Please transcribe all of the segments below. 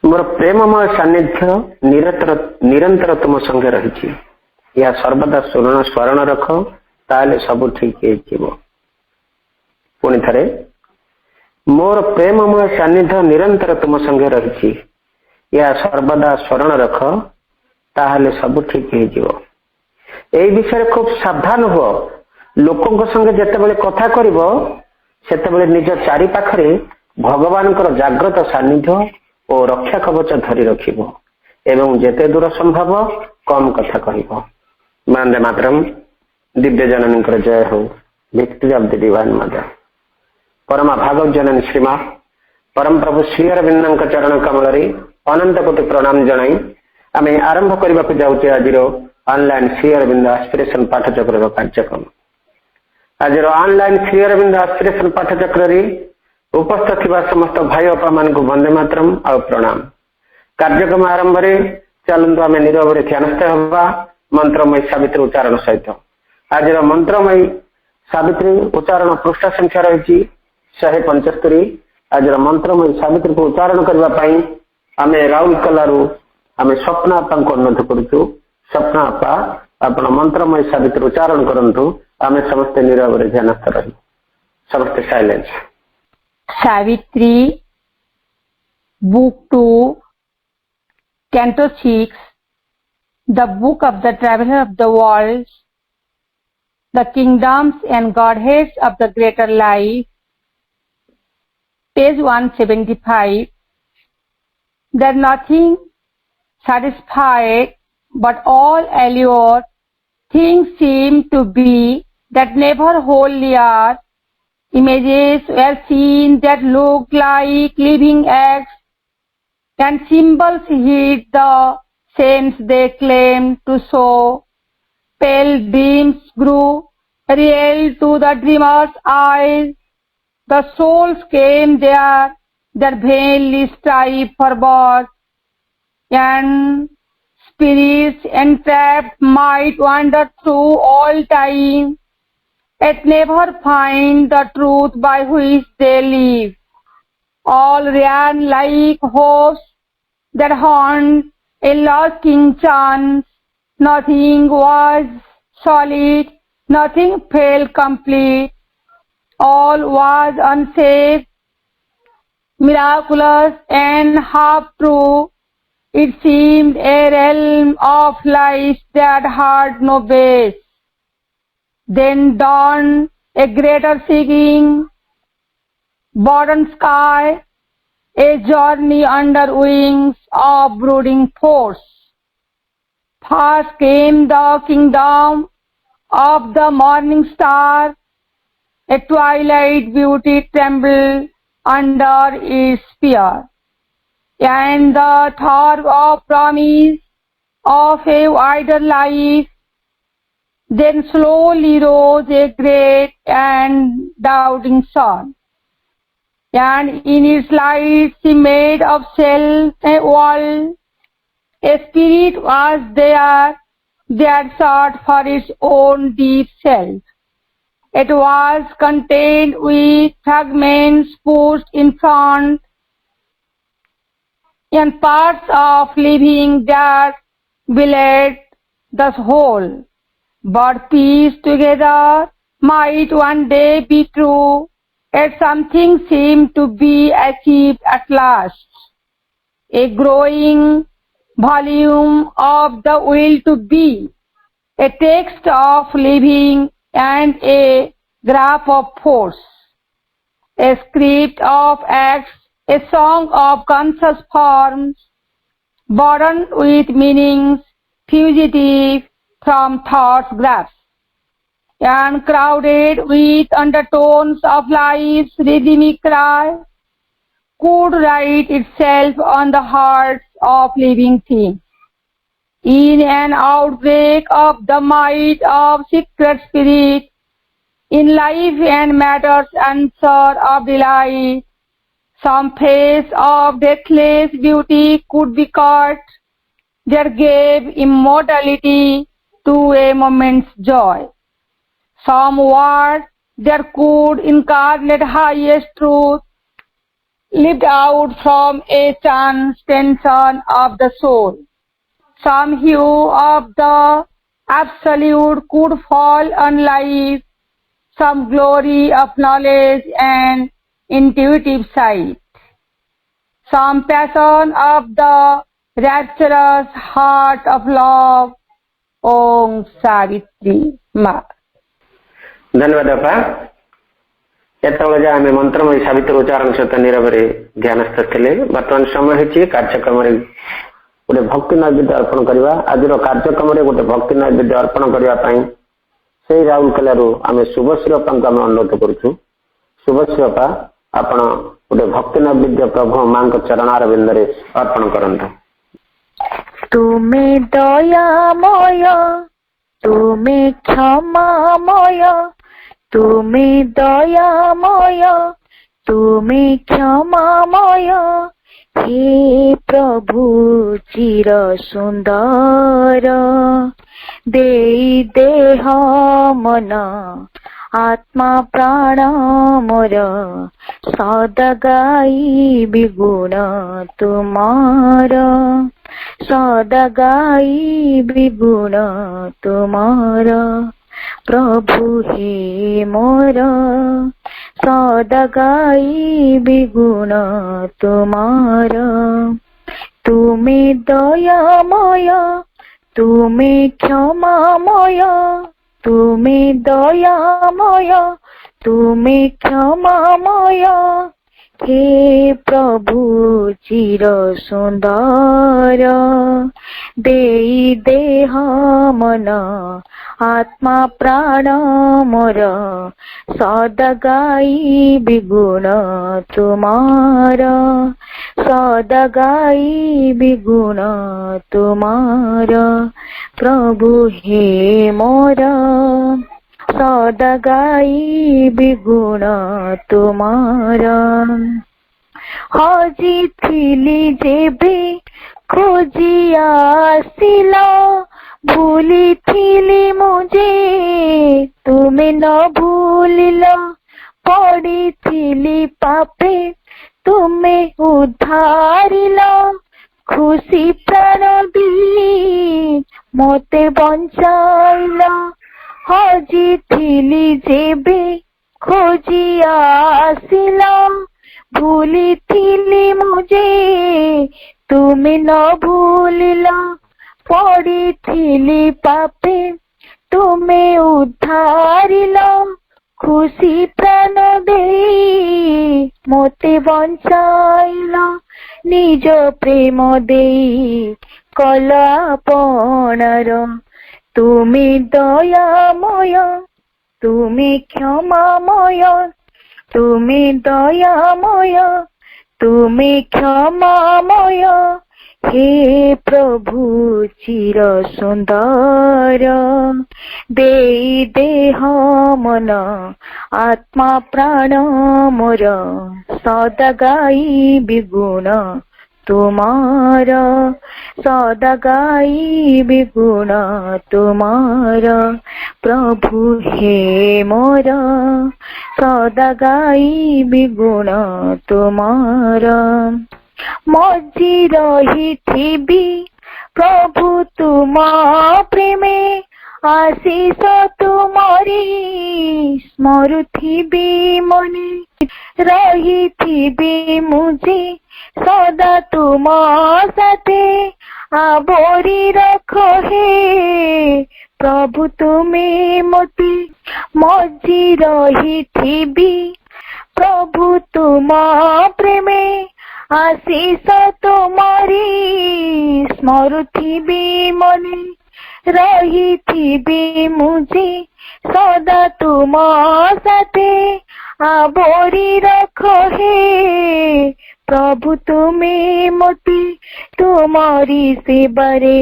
मोर प्रेममय सानिध्य निरंतर तुम संगे रही या सर्वदा स्मरण रख ताले सब ठीक हो। पुणी थे मोर प्रेममय सानिध्य निरंतर तुम संगे रही या सर्वदा स्मरण रख ताले सब ठीक हो। यही विषय खूब सावधान हुआ। लोकों संगे जितेबाला कथा करिवो सेतेबाला निज चारि पाखरे भगवान जाग्रत सानिध्य और रक्षा कवच धरी रखिबो एवं जेते दूर संभव कम कथा कहिबो। वंदे मातरम। दिव्य जननी जय हो। Victory of the divine mother. परमा भागवत जननी श्रीमा परम प्रभु श्री अरविंद चरण कमल अनंत कोटि प्रणाम जनाई आम आरंभ करने को जाऊे आज ऑनलाइन श्री अरविंद एस्पिरेशन पाठचक्र कार्यक्रम। आज ऑनलाइन श्री अरविंद एस्पिरेशन पाठचक्र उपस्थित थिबा समस्त भाई बापा मान को वंदे मातरम और प्रणाम। कार्यक्रम आरंभ चलतु आम नीरव ध्यानस्थ हवा मंत्रमयी सावित्री उच्चारण सहित। आज मंत्रमयी सावित्री उच्चारण पृष्ठ संख्या रही 175। आज मंत्रमयी सावित्री को उच्चारण करने आम राउरकेलारू आम स्वप्ना आपा को अनुरोध करुचु। स्वप्ना आपा आपण मंत्रमयी सावित्री उच्चारण करंतु। आम समस्त नीरव ध्यानस्थ रही समस्त silence. Savitri, Book 2, Canto 6, the Book of the Traveler of the World, the Kingdoms and Godheads of the Greater Life, page 175. That nothing satisfied but all allure, things seem to be that never wholly are. Images were seen that looked like living acts, and symbols hid the sense they claimed to show. Pale dreams grew real to the dreamer's eyes. The souls came there that vainly strive for birth, and spirits entrapped might wander through all time, yet never find the truth by which they live. All ran like hosts that haunt a lurking chance. Nothing was solid, nothing felt complete. All was unsafe, miraculous and half true. It seemed a realm of lies that had no base. Then dawned a greater seeking, broadened sky, a journey under wings of brooding force. First came the kingdom of the morning star, a twilight beauty trembled under its spear, and the thought of promise of a wider life. Then slowly rose a great and doubting sun, and in its light she made of self a world. A spirit was there that sought for its own deep self. It was contained with fragments pushed in front, and parts of living that belied the whole. But pieced together might one day be true, yet something seemed to be achieved at last. A growing volume of the will to be, a text of living and a graph of force, a script of acts, a song of conscious forms, burdened with meanings, fugitive from thought's grasp, and crowded with undertones of life's rhythmic cry, could write itself on the hearts of living things. In an outbreak of the might of secret spirit, in life and matter's answer of delight, some face of deathless beauty could be caught that gave immortality to a moment's joy. Some word there could incarnate highest truth lived out from a chance tension of the soul. Some hue of the absolute could fall on life, some glory of knowledge and intuitive sight, some passion of the rapturous heart of love. Om Savitri Ma. धन्यवाद बापा एतବେଳେ ଯାଏ ଆମେ ମନ୍ତ୍ରମୟୀ ସାବିତ୍ରୀ ଉଚ୍ଚାରଣ ସହିତ ନିରବରେ ଧ୍ୟାନସ୍ଥ ଥିଲେ। ବର୍ତ୍ତମାନ ସମୟ ହେଇଛି କାର୍ଯ୍ୟକ୍ରମରେ ଗୋଟେ ଭକ୍ତି ନୈବେଦ୍ୟ ଅର୍ପଣ କରିବା। ଆଜିର କାର୍ଯ୍ୟକ୍ରମରେ ଗୋଟେ ଭକ୍ତି ନୈବେଦ୍ୟ ଅର୍ପଣ କରିବା ପାଇଁ ସେଇ ରାଉରକେଲାରୁ ଆମେ ଶୁଭଶ୍ରୀ ବାପାଙ୍କୁ ଆମେ ଅନୁରୋଧ କରୁଛୁ। ଶୁଭଶ୍ରୀ ବାପା ଆପଣ ଗୋଟେ ଭକ୍ତି ନୈବେଦ୍ୟ ପ୍ରଭୁ ମାଙ୍କ ଚରଣାର ବିନ୍ଦରେ ଅର୍ପଣ କରନ୍ତୁ। ତୁମେ ଦୟାମୟ, ତୁମେ କ୍ଷମାମୟ, ତୁମେ ଦୟାମୟ, ତୁମେ କ୍ଷମାମୟ, हे प्रभु चिर सुंदर, देई देह मन आत्मा प्राण मोर, सदा गाई विगुण तुमार, सदा गाई विगुण तुमार, प्रभु हे मोर, सदा गाई विगुण तुमार। तुमे दयामय, तुमे क्षमामय, तुमे दयामय, तुमे क्षमामय, हे प्रभु चिर सुंदर, देई देह मन आत्मा प्राण मोर, सदा गाई विगुण तुमार, सदा गाई विगुण तुमार, प्रभु हे मोर, सदा गाई विगुण तुमार। हजिथिली जेबे खोजी आसिला, भूलिथिली मुझे तुमे न भूलिल, पड़िथिली पापे तुमे उद्धारिल, खुशी प्राण दी मोते बंचाइल। हजिथिली जेबे खोजी आसिला, भूलिथिली मुझे तुमे न भूलिल, पड़िथिली पापे तुमे उद्धारिल, खुशी प्राण देई मोते बंचाइल, निज प्रेम देई कल आपणार। तुमे दयामय, तुमे क्षमामय, तुमे दयामय, तुमे क्षमामय, हे प्रभु चिर सुंदर, देई देह मन आत्मा प्राण मोर, सदा गाई विगुण तुमार, सदा गाई विगुण तुमार, प्रभु हे मोर, सदा गाई विगुण तुमार। मजी रहिथिबी प्रभु तुम प्रेमे, आशीष तुमरी स्मरुथिबी मने, रहिथिबी मुझे सदा तुम साथे, आवरी रख हे प्रभु तुमे मोते। मजी रहिथिबी प्रभु तुम प्रेमे, आशीष तुमरी स्मरुथिबी मने, रहिथिबी मुझे सदा तुम साथे, आवरी रख हे प्रभु तुमे मोते। तुमरी सेवारे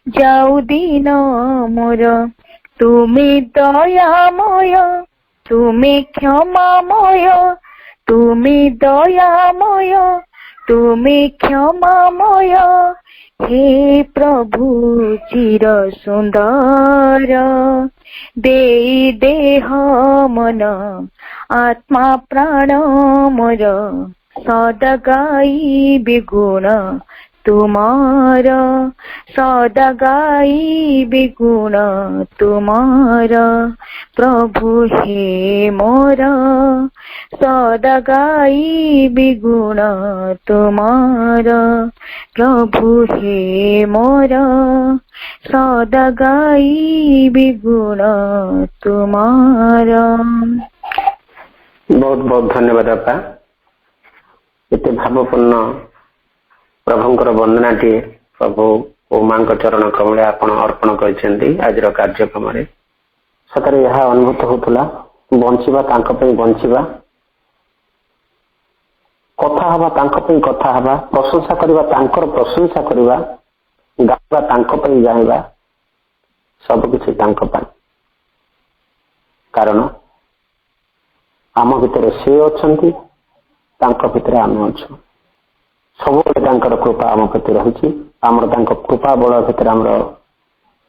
जाऊ दिन मोर, तुमे दयामय, तुमे क्षमामय, तुमे दयामय, तुमे क्षमामय, हे प्रभु चिर सुंदर देई देह मन आत्मा प्राण मोर सदा गाई बिगुण तुमार सदा गाई बिगुण तुमार प्रभु हे मोर सदा गाई बिगुण तुमार प्रभु हे मोर सदा गाई बिगुण तुमार। बहुत बहुत धन्यवाद आपा। एते भावपूर्ण प्रभुंकर वंदनाटी प्रभु ओ मां चरण कमले आपण अर्पण करछन्ती आज कार्यक्रम रे। सतरे यह अनुभूत होतला बंचिबा तांक पे बंचिबा, कथा हवा तांक पे कथा हवा, प्रशंसा करबा तांकर प्रशंसा करबा, गावा तांक पे गाइबा, सब किछि तांक पा। कारण आम भितर से अछंती, तांक भितर आम अछु। सबुबले तांकर कृपा आम प्रति रही, आमर तांक कृपा बल भितर आमर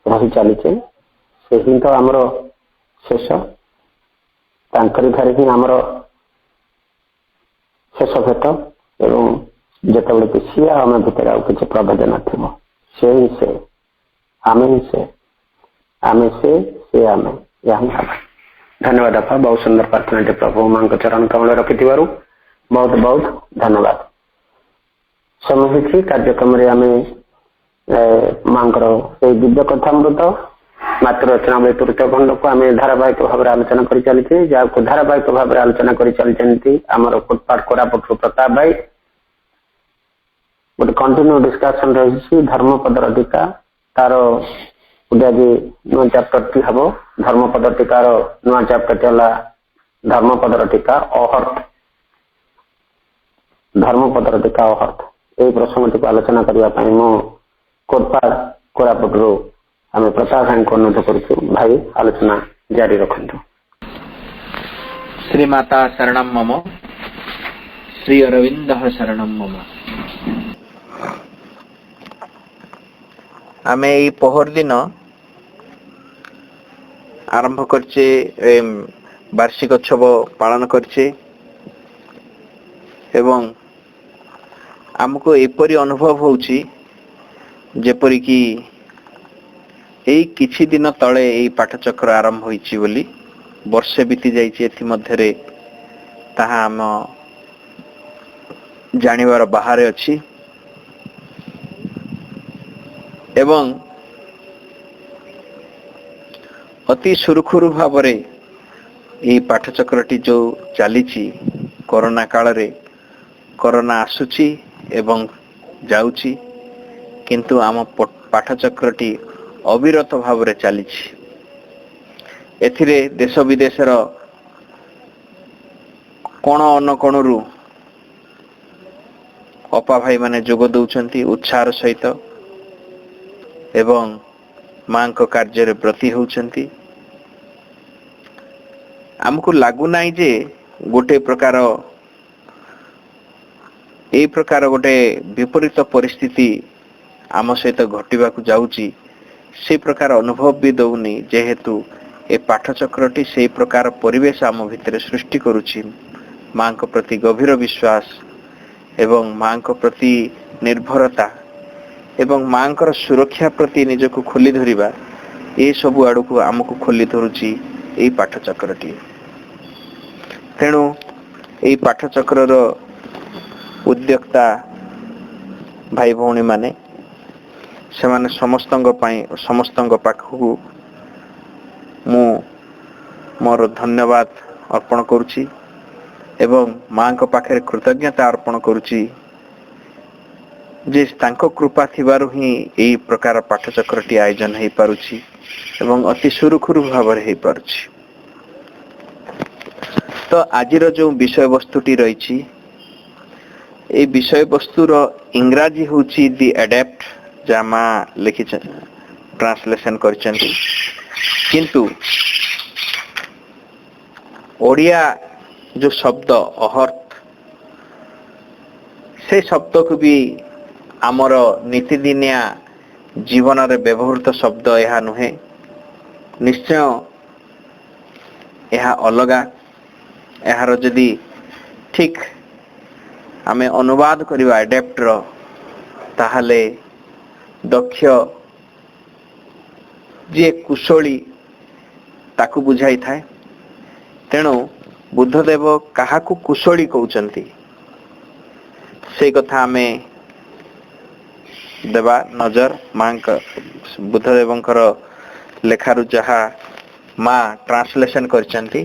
रही चलीचे। से ही तो आमर शेष, तांकरी घरे ही आमर शेष भेट। एवं जितेबाला कि सी आम भितर आउ किसी प्रभेद नथिबो, से ही से आमे ही से आमे से आमे यही हवा। धन्यवाद आपा। बहुत सुंदर प्रार्थना प्रभु मां चरण कमल रखिथिबारु बहुत बहुत धन्यवाद। समय कार्यक्रम मांकर दिव्य कथामृत मात्र रचना तृतीय खंड को आम धारावाहिक भाव में आलोचना कर चलती, जहाँ धारावाहिक भाव में आलोचना कर चलती आमर फुटपाथ कोरापुट प्रताप भाई। गोटे कंटिन्यू डिस्कसन रही धर्मपदर टीका, तार गोटे आज नुआ चैप्टर टी हम धर्मपद टीकार नुआ चैप्टर चला धर्मपदर टीका अहर्थ, धर्मपदर टीका अहर्थ। यही प्रसंग टी आलोचना करने मो कोरापुटू आम प्रताप भाई को अनुरोध करुचु। भाई आलोचना जारी रखु। श्रीमाता शरणम मम, श्री अरविंद शरणम मम। आम यही पहर दिन आरंभ करचे वार्षिक उत्सव पालन करचे एवं आमको एपरी अनुभव होउची जेपरी कि एई किछि दिन तले एई पाठचक्र आरंभ होईची बोली वर्षे बीती जाइछि। एथि मध्यरे ताहा आम जानिबार बाहर अछि एवं अति सुरखुरु भावरे एई पाठचक्रटी जो चलीछि कोरोना काल रे, कोरोना आसुची एवं जाउची, किंतु आम पाठचक्रटी अविरत भावरे चलीछि। एथिरे देश विदेशर कोण अनकोणरू अपा भाई माने जोग दउछंती उत्साह सहित एवं मां को कार्य रे ब्रती होउछंती। आमको लागू नाही जे गोटे प्रकार ए प्रकार गोटे विपरीत परिस्थिति आम सहित घटिबा को जाउची, से प्रकार अनुभव भी दउनी जेहेतु ए पाठचक्रटी से प्रकार परिवेश आम भितर सृष्टि करुची। मां को प्रति गभीर विश्वास एवं मां को प्रति निर्भरता एवं मां को सुरक्षा प्रति निजको खोली धरिबा, ए सबु आड़ को आमको खोली धरुची ए पाठचक्रटी। तेणु ए पाठचक्रर उद्योक्ता भाई भौणी माने सेमाने समस्तंग पाखु मु मोर धन्यवाद अर्पण करुची एवं मां को पाखे कृतज्ञता अर्पण करुची जे तांको कृपा थिबारु ही एई प्रकार पाठचक्रटी आयोजन हेई पारुची एवं अति सुरखुरु भाव रे हेई पारुची। तो आजिर जो विषय वस्तुटी रही ए विषय वस्तुर इंग्राजी होची दी एडेप्ट, जामा लिखि ट्रांसलेशन करचंती, किंतु ओडिया जो शब्द अहर्थ से शब्द को भी आमर नीतिदिनिया जीवन रे व्यवहृत शब्द यह नुहे, निश्चय यह अलगा। यार जदि ठीक आमे अनुवाद करिवा एडेप्ट रो ताहले दक्ष जे कुशली ताकू बुझाई थाए। तेणु बुद्धदेव काहाकू कुशली कहउचंती से कथा आमे देवा नजर। मां बुद्धदेवंकर लेखारु जहा मां ट्रांसलेशन करचंती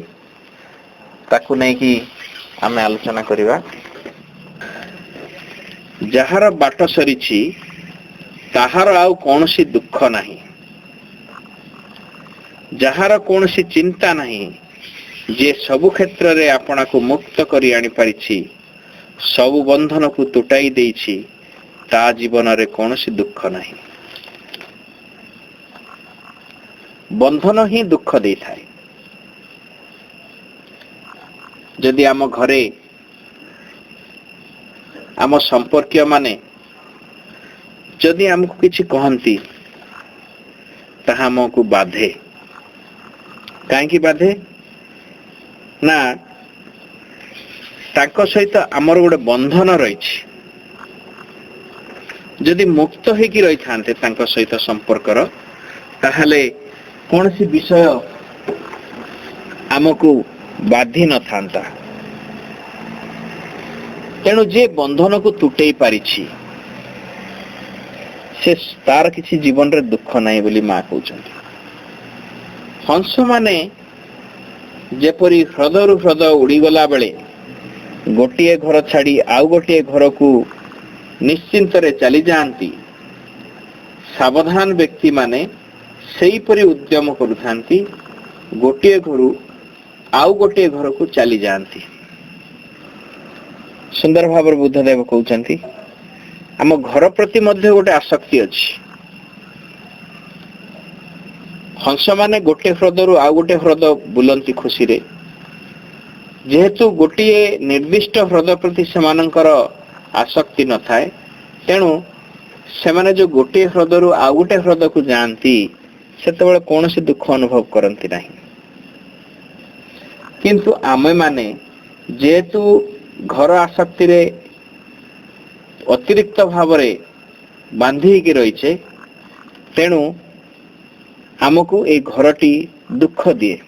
ताकू नहीं कि आमे आलोचना करिवा। जहार बाट सरीछि ताहार आउ कौनसी दुख नहीं, जहार कौनसी चिंता नहीं, जे सबु क्षेत्र रे आपना को मुक्त करी आनी पारिछि, सबु बंधन को तुटाई देइछि, ता जीवन रे कौनसी दुख नहीं। बंधन ही दुख दे थाए। जदि आम घरे आम संपर्कीय माने जदि हमको किछि कहंती ताहा हमको बाधे। काहेकि बाधे ना तांको सहित आमर गोटे बंधन रही। जदि मुक्त होइकी रही थांते तांको सहित संपर्कर ताहले कौन सी विषय आमको बाधी न थांता। तेणु जे बंधन को तुटई पारिछि से तार किसी जीवन रे दुख नहीं बोली मां कहउछंती। हंस माने जेपरी हृदय हृदय उड़ी गला बेले गोटिए घर छाड़ी आउ गोटिए घर को निश्चिंत रे चली जाती, सावधान व्यक्ति माने सेई परी उद्यम करुथांती, गोटिए घरु आउ गोटिए घर को चली जाती। सुंदर भाव बुद्धदेव कहउछंती आम घर प्रति मध्य गोटे आसक्ति अछि। हंस माने गोटे हृदय आउ गोटे हृदय बुलंती खुशी रे, जेहेतु गोटिए निर्दिष्ट हृदय प्रति सेमानंकर आसक्ति न थाए, तेणु सेमाने जो गोटे हृदय आउ गोटे हृदय को जानती सेतेबेले कौनसी दुख अनुभव करती नहीं। किंतु आमे माने जेहेतु घर आसक्ति रे अतिरिक्त भाव रे बांधी की रही, तेणु आमको ए घरटी दुख दिए।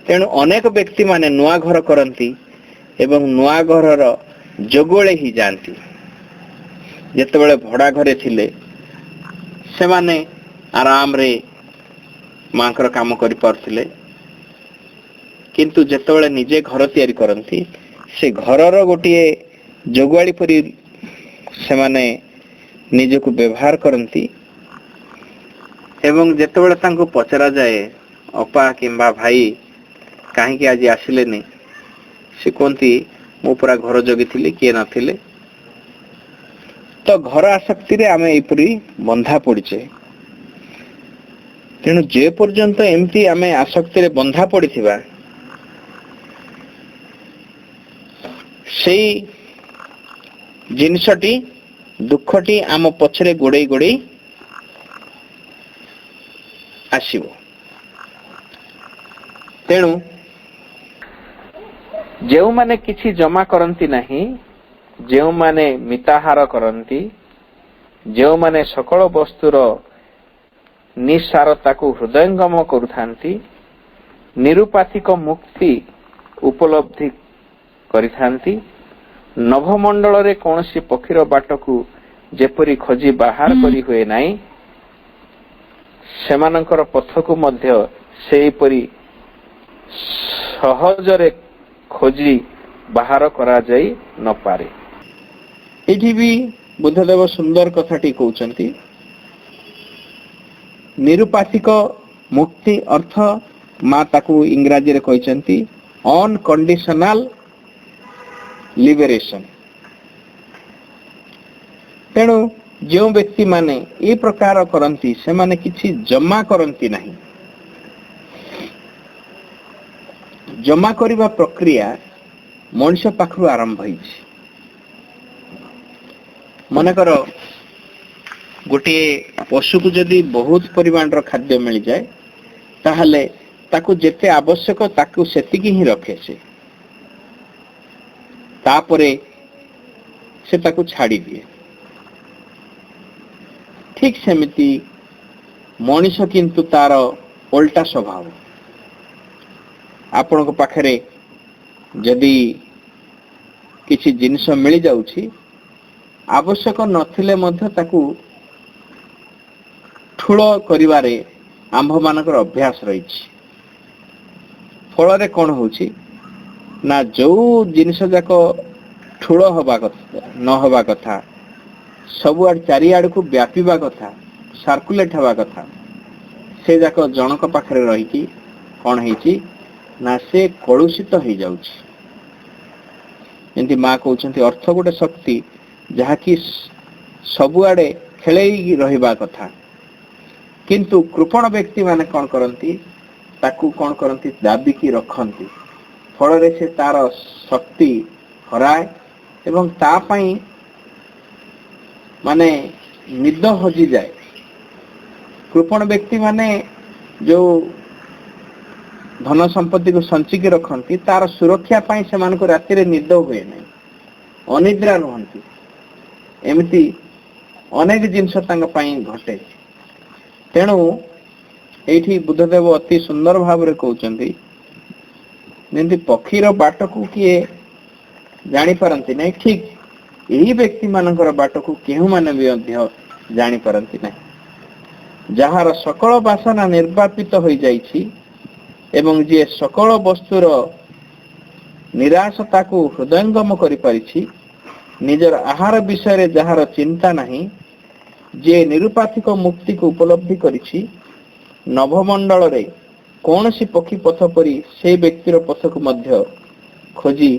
तेणु अनेक व्यक्ति माने नुआ घर करती एवं नुआ घरर जोगोले ही जानती। जेतेबेले भड़ा घरे थिले से माने आराम रे मांकर काम करि पारथिले, किंतु जेतेबेले निजे घर तैयारी करती से घरर गोटिए जोगवाड़ी परी से माने निजे को व्यवहार करती। एवं जेतेबेले तांको पचरा जाए अपा किंबा भाई कहीं आज आसिलेनी, से कहती मु पूरा घर जगी थी किए नथिले। तो घर आसक्ति रे आमे एपरी बंधा पड़ीचे। तेणु जे पर्यंत एमती आमे आसक्ति रे बंधा पड़ीथिबा सेई जिनसटी दुखटी आम पछरे गोड़े गोड़े आसीबो। तेणु जेउ माने किछि जमा करंती नहीं, जेउ माने मिताहार करंती, जेउ माने सकल वस्तुर निस्सारता को हृदयंगम करुथांती, निरुपाथिक मुक्ति उपलब्धि करिथांती, नभमंडल रे कौनसी पक्षीर बाट को जेपरी खोजी बाहर करी हुए नाही, सेमानंकर पथ को मध्य सेहीपरी सहजरे खोजी बाहर करा जाई न पारे। एठी भी बुद्धदेव सुंदर कथाटी कहउचंती। निरुपाथिक मुक्ति अर्थ मां ताकू इंग्राजी रे कहउचंती अनकंडीशनल लिबरेशन। तेणु जो व्यक्ति माने ए प्रकार करंती से माने किछि जमा करंती नहीं। जमा करिबा प्रक्रिया मनुष्य पाखरु आरंभ होइछि। ମନେକର ଗୋଟିଏ ପଶୁକୁ ଯଦି ବହୁତ ପରିମାଣର ଖାଦ୍ୟ ମିଳିଯାଏ ତାହେଲେ ତାକୁ ଯେତେ ଆବଶ୍ୟକ ତାକୁ ସେତିକି ହିଁ ରଖେ ସେ, ତାପରେ ସେ ତାକୁ ଛାଡ଼ି ଦିଏ। ଠିକ୍ ସେମିତି ମଣିଷ କିନ୍ତୁ ତାର ଓଲଟା ସ୍ୱଭାବ। ଆପଣଙ୍କ ପାଖରେ ଯଦି କିଛି ଜିନିଷ ମିଳିଯାଉଛି, ଆବଶ୍ୟକ ନଥିଲେ ମଧ୍ୟ ତାକୁ ଠୁଳ କରିବାରେ ଆମ୍ଭମାନଙ୍କର ଅଭ୍ୟାସ ରହିଛି। ଫଳରେ କ'ଣ ହେଉଛି ନା ଯୋଉ ଜିନିଷ ଯାକ ଠୁଳ ହେବା କଥା ନ ହେବା କଥା, ସବୁଆଡେ ଚାରିଆଡକୁ ବ୍ୟାପିବା କଥା, ସାର୍କୁଲେଟ ହେବା କଥା, ସେ ଯାକ ଜଣକ ପାଖରେ ରହିକି କ'ଣ ହେଇଛି ନା ସେ କଳୁଷିତ ହେଇଯାଉଛି। ଯେମିତି ମା କହୁଛନ୍ତି ଅର୍ଥ ଗୋଟେ ଶକ୍ତି ଯାହାକି ସବୁଆଡେ ଖେଳେଇ ରହିବା କଥା, କିନ୍ତୁ କୃପଣ ବ୍ୟକ୍ତି ମାନେ କ'ଣ କରନ୍ତି, ତାକୁ କ'ଣ କରନ୍ତି ଦାବିକି ରଖନ୍ତି। ଫଳରେ ସେ ତାର ଶକ୍ତି ହରାଏ ଏବଂ ତା ପାଇଁ ମାନେ ନିଦ ହଜିଯାଏ। କୃପଣ ବ୍ୟକ୍ତି ମାନେ ଯୋଉ ଧନ ସମ୍ପତ୍ତିକୁ ସଞ୍ଚିକି ରଖନ୍ତି, ତାର ସୁରକ୍ଷା ପାଇଁ ସେମାନଙ୍କୁ ରାତିରେ ନିଦ ହୁଏ ନାହିଁ, ଅନିଦ୍ରା ରୁହନ୍ତି। ଏମିତି ଅନେକ ଜିନିଷ ତାଙ୍କ ପାଇଁ ଘଟେ। ତେଣୁ ଏଇଠି ବୁଦ୍ଧଦେବ ଅତି ସୁନ୍ଦର ଭାବରେ କହୁଛନ୍ତି, ଯେମିତି ପକ୍ଷୀର ବାଟକୁ କିଏ ଜାଣିପାରନ୍ତି ନାହିଁ, ଠିକ୍ ଏହି ବ୍ୟକ୍ତି ମାନଙ୍କର ବାଟକୁ କେଉଁମାନେ ବି ମଧ୍ୟ ଜାଣିପାରନ୍ତି ନାହିଁ। ଯାହାର ସକଳ ବାସନା ନିର୍ବାପିତ ହୋଇଯାଇଛି ଏବଂ ଯିଏ ସକଳ ବସ୍ତୁର ନିରାଶତାକୁ ହୃଦୟଙ୍ଗମ କରିପାରିଛି, ନିଜର ଆହାର ବିଷୟରେ ଯାହାର ଚିନ୍ତା ନାହିଁ, ଯିଏ ନିରୁପାଥିକ ମୁକ୍ତିକୁ ଉପଲବ୍ଧି କରିଛି, ନଭମଣ୍ଡଳରେ କୌଣସି ପକ୍ଷୀ ପଥ ପରି ସେହି ବ୍ୟକ୍ତିର ପଥକୁ ମଧ୍ୟ ଖୋଜି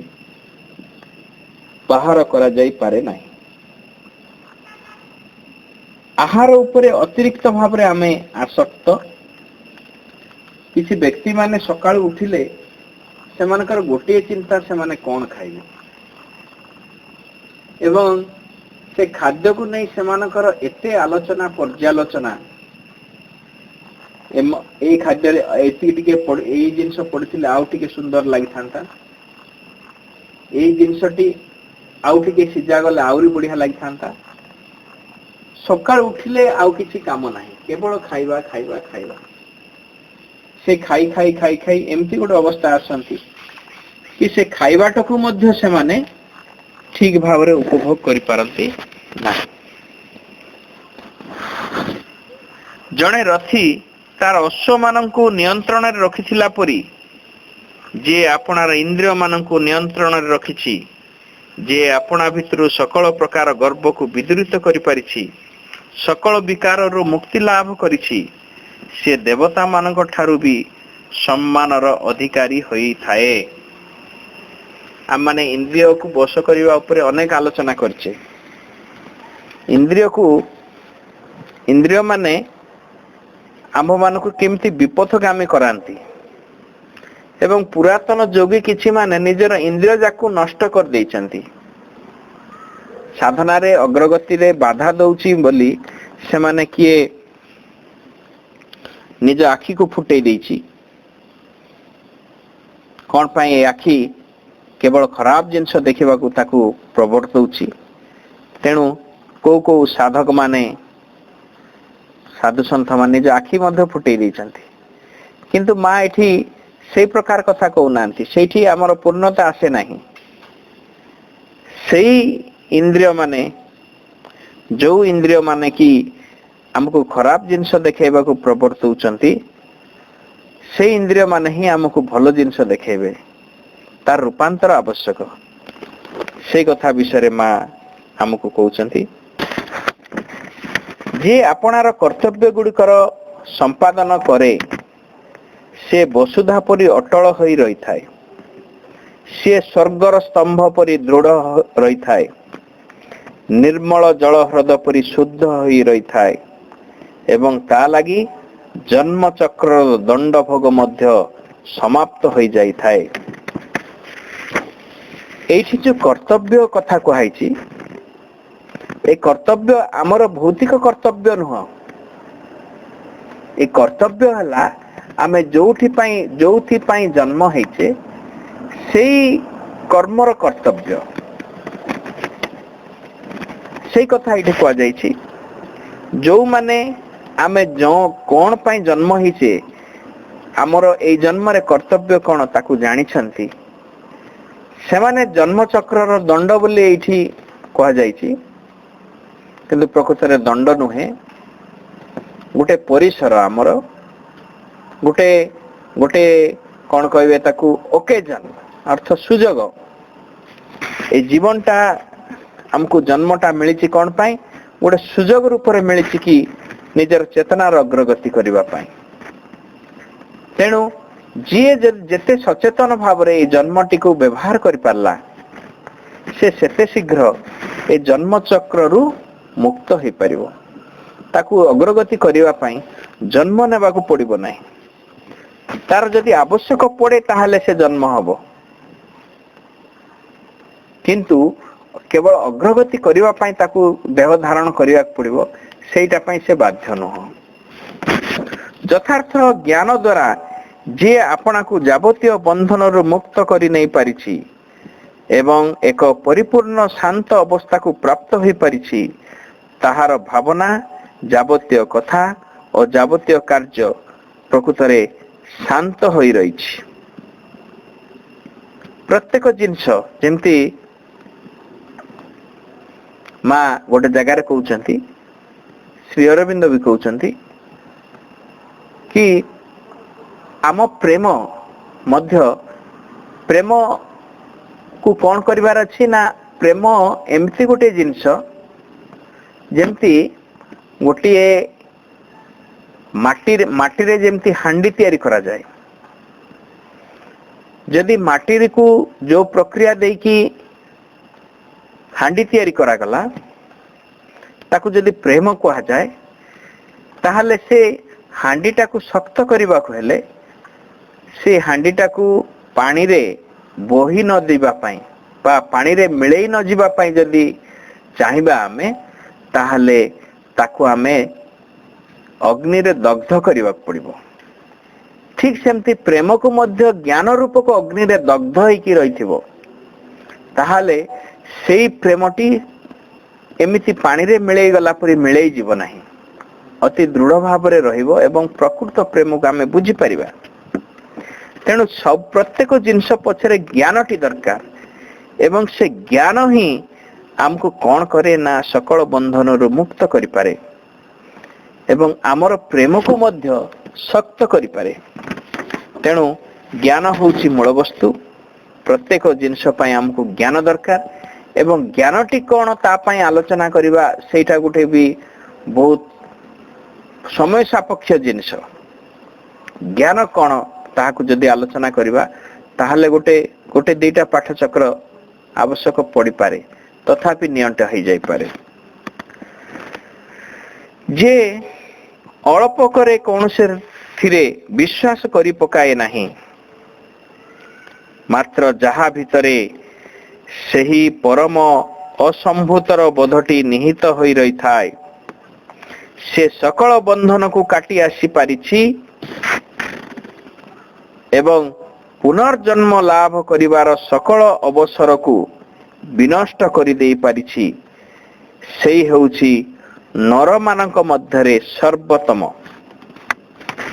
ବାହାର କରାଯାଇପାରେ ନାହିଁ। ଆହାର ଉପରେ ଅତିରିକ୍ତ ଭାବରେ ଆମେ ଆସକ୍ତ। କିଛି ବ୍ୟକ୍ତି ମାନେ ସକାଳୁ ଉଠିଲେ ସେମାନଙ୍କର ଗୋଟିଏ ଚିନ୍ତା, ସେମାନେ କ'ଣ ଖାଇବେ ଏବଂ ସେ ଖାଦ୍ୟକୁ ନେଇ ସେମାନଙ୍କର ଏତେ ଆଲୋଚନା ପର୍ଯ୍ୟାଲୋଚନା, ଏଇ ଖାଦ୍ୟରେ ଏତିକି ଟିକେ ଏଇ ଜିନିଷ ପଡିଥିଲେ ଆଉ ଟିକେ ସୁନ୍ଦର ଲାଗିଥାନ୍ତା, ଏଇ ଜିନିଷଟି ଆଉ ଟିକେ ସିଝା ଗଲେ ଆହୁରି ବଢିଆ ଲାଗିଥାନ୍ତା। ସକାଳୁ ଉଠିଲେ ଆଉ କିଛି କାମ ନାହିଁ, କେବଳ ଖାଇବା ଖାଇବା ଖାଇବା। ସେ ଖାଇ ଖାଇ ଖାଇ ଖାଇ ଏମିତି ଗୋଟେ ଅବସ୍ଥା ଆସନ୍ତି କି ସେ ଖାଇବାଟାକୁ ମଧ୍ୟ ସେମାନେ ଠିକ ଭାବରେ ଉପଭୋଗ କରିପାରନ୍ତି ନାହିଁ। ଜଣେ ରଥୀ ତାର ଅଶ୍ୱମାନଙ୍କୁ ନିୟନ୍ତ୍ରଣରେ ରଖିଥିଲା ପରି ଯିଏ ଆପଣାର ଇନ୍ଦ୍ରିୟ ମାନଙ୍କୁ ନିୟନ୍ତ୍ରଣରେ ରଖିଛି, ଯିଏ ଆପଣା ଭିତରୁ ସକଳ ପ୍ରକାର ଗର୍ବକୁ ବିଦୂରିତ କରିପାରିଛି, ସକଳ ବିକାରରୁ ମୁକ୍ତି ଲାଭ କରିଛି, ସେ ଦେବତା ମାନଙ୍କ ଠାରୁ ବି ସମ୍ମାନର ଅଧିକାରୀ ହୋଇଥାଏ। ଆମମାନେ ଇନ୍ଦ୍ରିୟକୁ ବଶ କରିବା ଉପରେ ଅନେକ ଆଲୋଚନା କରିଛେ। ଇନ୍ଦ୍ରିୟ ମାନେ ଆମ୍ଭମାନଙ୍କୁ କେମିତି ବିପଥଗାମୀ କରାନ୍ତି ଏବଂ ପୁରାତନ ଯୋଗୀ କିଛି ମାନେ ନିଜର ଇନ୍ଦ୍ରିୟ ଯାକୁ ନଷ୍ଟ କରିଦେଇଛନ୍ତି। ସାଧନାରେ ଅଗ୍ରଗତିରେ ବାଧା ଦଉଛି ବୋଲି ସେମାନେ କିଏ ନିଜ ଆଖିକୁ ଫୁଟେଇ ଦେଇଛି। କ'ଣ ପାଇଁ ଏ ଆଖି କେବଳ ଖରାପ ଜିନିଷ ଦେଖିବାକୁ ତାକୁ ପ୍ରବର୍ତ୍ତଉଛି। ତେଣୁ କୋଉ ସାଧକ ମାନେ, ସାଧୁସନ୍ଥ ମାନେ ନିଜ ଆଖି ମଧ୍ୟ ଫୁଟେଇ ଦେଇଛନ୍ତି। କିନ୍ତୁ ମା ଏଠି ସେଇ ପ୍ରକାର କଥା କହୁନାହାନ୍ତି, ସେଇଠି ଆମର ପୂର୍ଣ୍ଣତା ଆସେ ନାହିଁ। ସେଇ ଇନ୍ଦ୍ରିୟ ମାନେ, ଯୋଉ ଇନ୍ଦ୍ରିୟ ମାନେ କି ଆମକୁ ଖରାପ ଜିନିଷ ଦେଖେଇବାକୁ ପ୍ରବର୍ତ୍ତଉଛନ୍ତି, ସେଇ ଇନ୍ଦ୍ରିୟ ମାନେ ହିଁ ଆମକୁ ଭଲ ଜିନିଷ ଦେଖେଇବେ। ତାର ରୂପାନ୍ତର ଆବଶ୍ୟକ। ସେଇ କଥା ବିଷୟରେ ମା ଆମକୁ କହୁଛନ୍ତି। ଯିଏ ଆପଣାର କର୍ତ୍ତବ୍ୟ ଗୁଡ଼ିକର ସମ୍ପାଦନ କରେ, ସେ ବସୁଧା ପରି ଅଟଳ ହୋଇ ରହିଥାଏ। ସିଏ ସ୍ୱର୍ଗର ସ୍ତମ୍ଭ ପରି ଦୃଢ଼ ରହିଥାଏ, ନିର୍ମଳ ଜଳ ହ୍ରଦ ପରି ଶୁଦ୍ଧ ହୋଇ ରହିଥାଏ ଏବଂ ତା ଲାଗି ଜନ୍ମଚକ୍ରର ଦଣ୍ଡ ଭୋଗ ମଧ୍ୟ ସମାପ୍ତ ହୋଇଯାଇଥାଏ। ଏଇଠି ଯୋଉ କର୍ତ୍ତବ୍ୟ କଥା କୁହାଯାଇଛି, ए कर्तव्य आमर भौतिक कर्तव्य नुह, ए कर्तव्य हला आमे जोथि पाई जन्म हेचे सेई कर्मर कर्तव्य। सेई कथा इटे कह जाइछि, जो माने आमे जो कोन पाई जन्म हेचे आमर ए जन्म रे कर्तव्य कोन ताकू जानि छंती, सेमाने जन्म चक्रर दंड बोली एठी कह जाइछि, किंतु प्रकृत रे दंड नुहे, गोटे परिसर आमर गोटे गोटे कौन कहबे ताकू ओकेजन अर्थ सुजोग। ए जीवनटा हमको जन्मटा मिली कौन पाई, गोटे सुजोग रूप में मिली कि निजर चेतनार अग्रगति करबा पाई। तेणु जीए जेते सचेतन भाव रे जन्मटी को व्यवहार करि पारला से सेते शीघ्र ए जन्म चक्र रु मुक्त हो पारिबो। ताकू अग्रगति करबा पाई जन्म नेबाकू पड़िबो नाही, तार जदि आवश्यक पड़े ताहले से जन्म हबो, किंतु केवल अग्रगति करबा पाई ताकू देह धारण करबा पड़िबो सेटा पाई से बाध्य नह। यथार्थ ज्ञान द्वारा जे आपना को जावतीय बंधन रु मुक्त करि नै पारिछि एवं एक परिपूर्ण शांत अवस्था को प्राप्त होई पारिछि, ताहार भावना, जावतीय कथा और जावतीय कार्य प्रकृत रे शांत होई रहिछि। प्रत्येक जिनिस जेमती माँ गोटे जगार कहउचंती, श्री अरविंद भी कहउचंती कि आम प्रेम मध्य प्रेम को कौन करिवार अछि ना, प्रेम एमती गोटे जिनिस जेमती गोटे माटी रे जेमती हांडी तैयारी करा जाए, यदि माटी को जो प्रक्रिया दे कि हांडी तैयारी करा गला ताकू यदि प्रेम कहा जाए ताहले से हांडीटा को शक्त करबा को हेले से हांडीटा को पानी रे बोही न दिबा पाई बा पानी रे मिलई न जिबा पाई यदि चाहिबा आमे ताहले ताकू आमे अग्नि रे दग्ध करबा पड़िबो। ठीक सेमती प्रेम को मध्य ज्ञान रूप को अग्नि रे दग्ध होइकी रहिथिबो, ताहले सेई प्रेमटी एमिति पानी रे मिलई गला परि मिलई जीव नाही, अति दृढ़ भाव रे रहिबो एवं प्रकृत प्रेम को आमे बुझी परिबा। तेणु सब प्रत्येक जिनिस पछरे ज्ञानटी दरकार एवं से ज्ञान ही हमको कौन करे ना सकल बंधन रु मुक्त करि पारे एवं आमर प्रेम को मध्य शक्त करि पारे। तेणु ज्ञान होउची मूल वस्तु, प्रत्येक जिनिस पई हमको ज्ञान दरकार एवं ज्ञानटी कौन ता पई आलोचना करिबा सेटा गुटे भी बहुत समय सापेक्ष जिनिस। ज्ञान कौन ताहाकु जदि आलोचना करिबा ताहले गोटे गोटे दुईटा पाठचक्र आवश्यक पड़ी पारे, तथापि नियंट हो जाई पारे। जे अल्प करे कौनसे थिरे विश्वास करि पकाए नाही, मात्र जहा भितरे सही परम असंभूतर बोधटी निहित होई रही थाए, से सकल बंधन को काटी आसी पारिछि एवं पुनर्जन्म लाभ करिवार सकल अवसर को विनष्ट करि देई पारिछि, सेई हेउछि नर मानक मध्यरे सर्वोत्तम।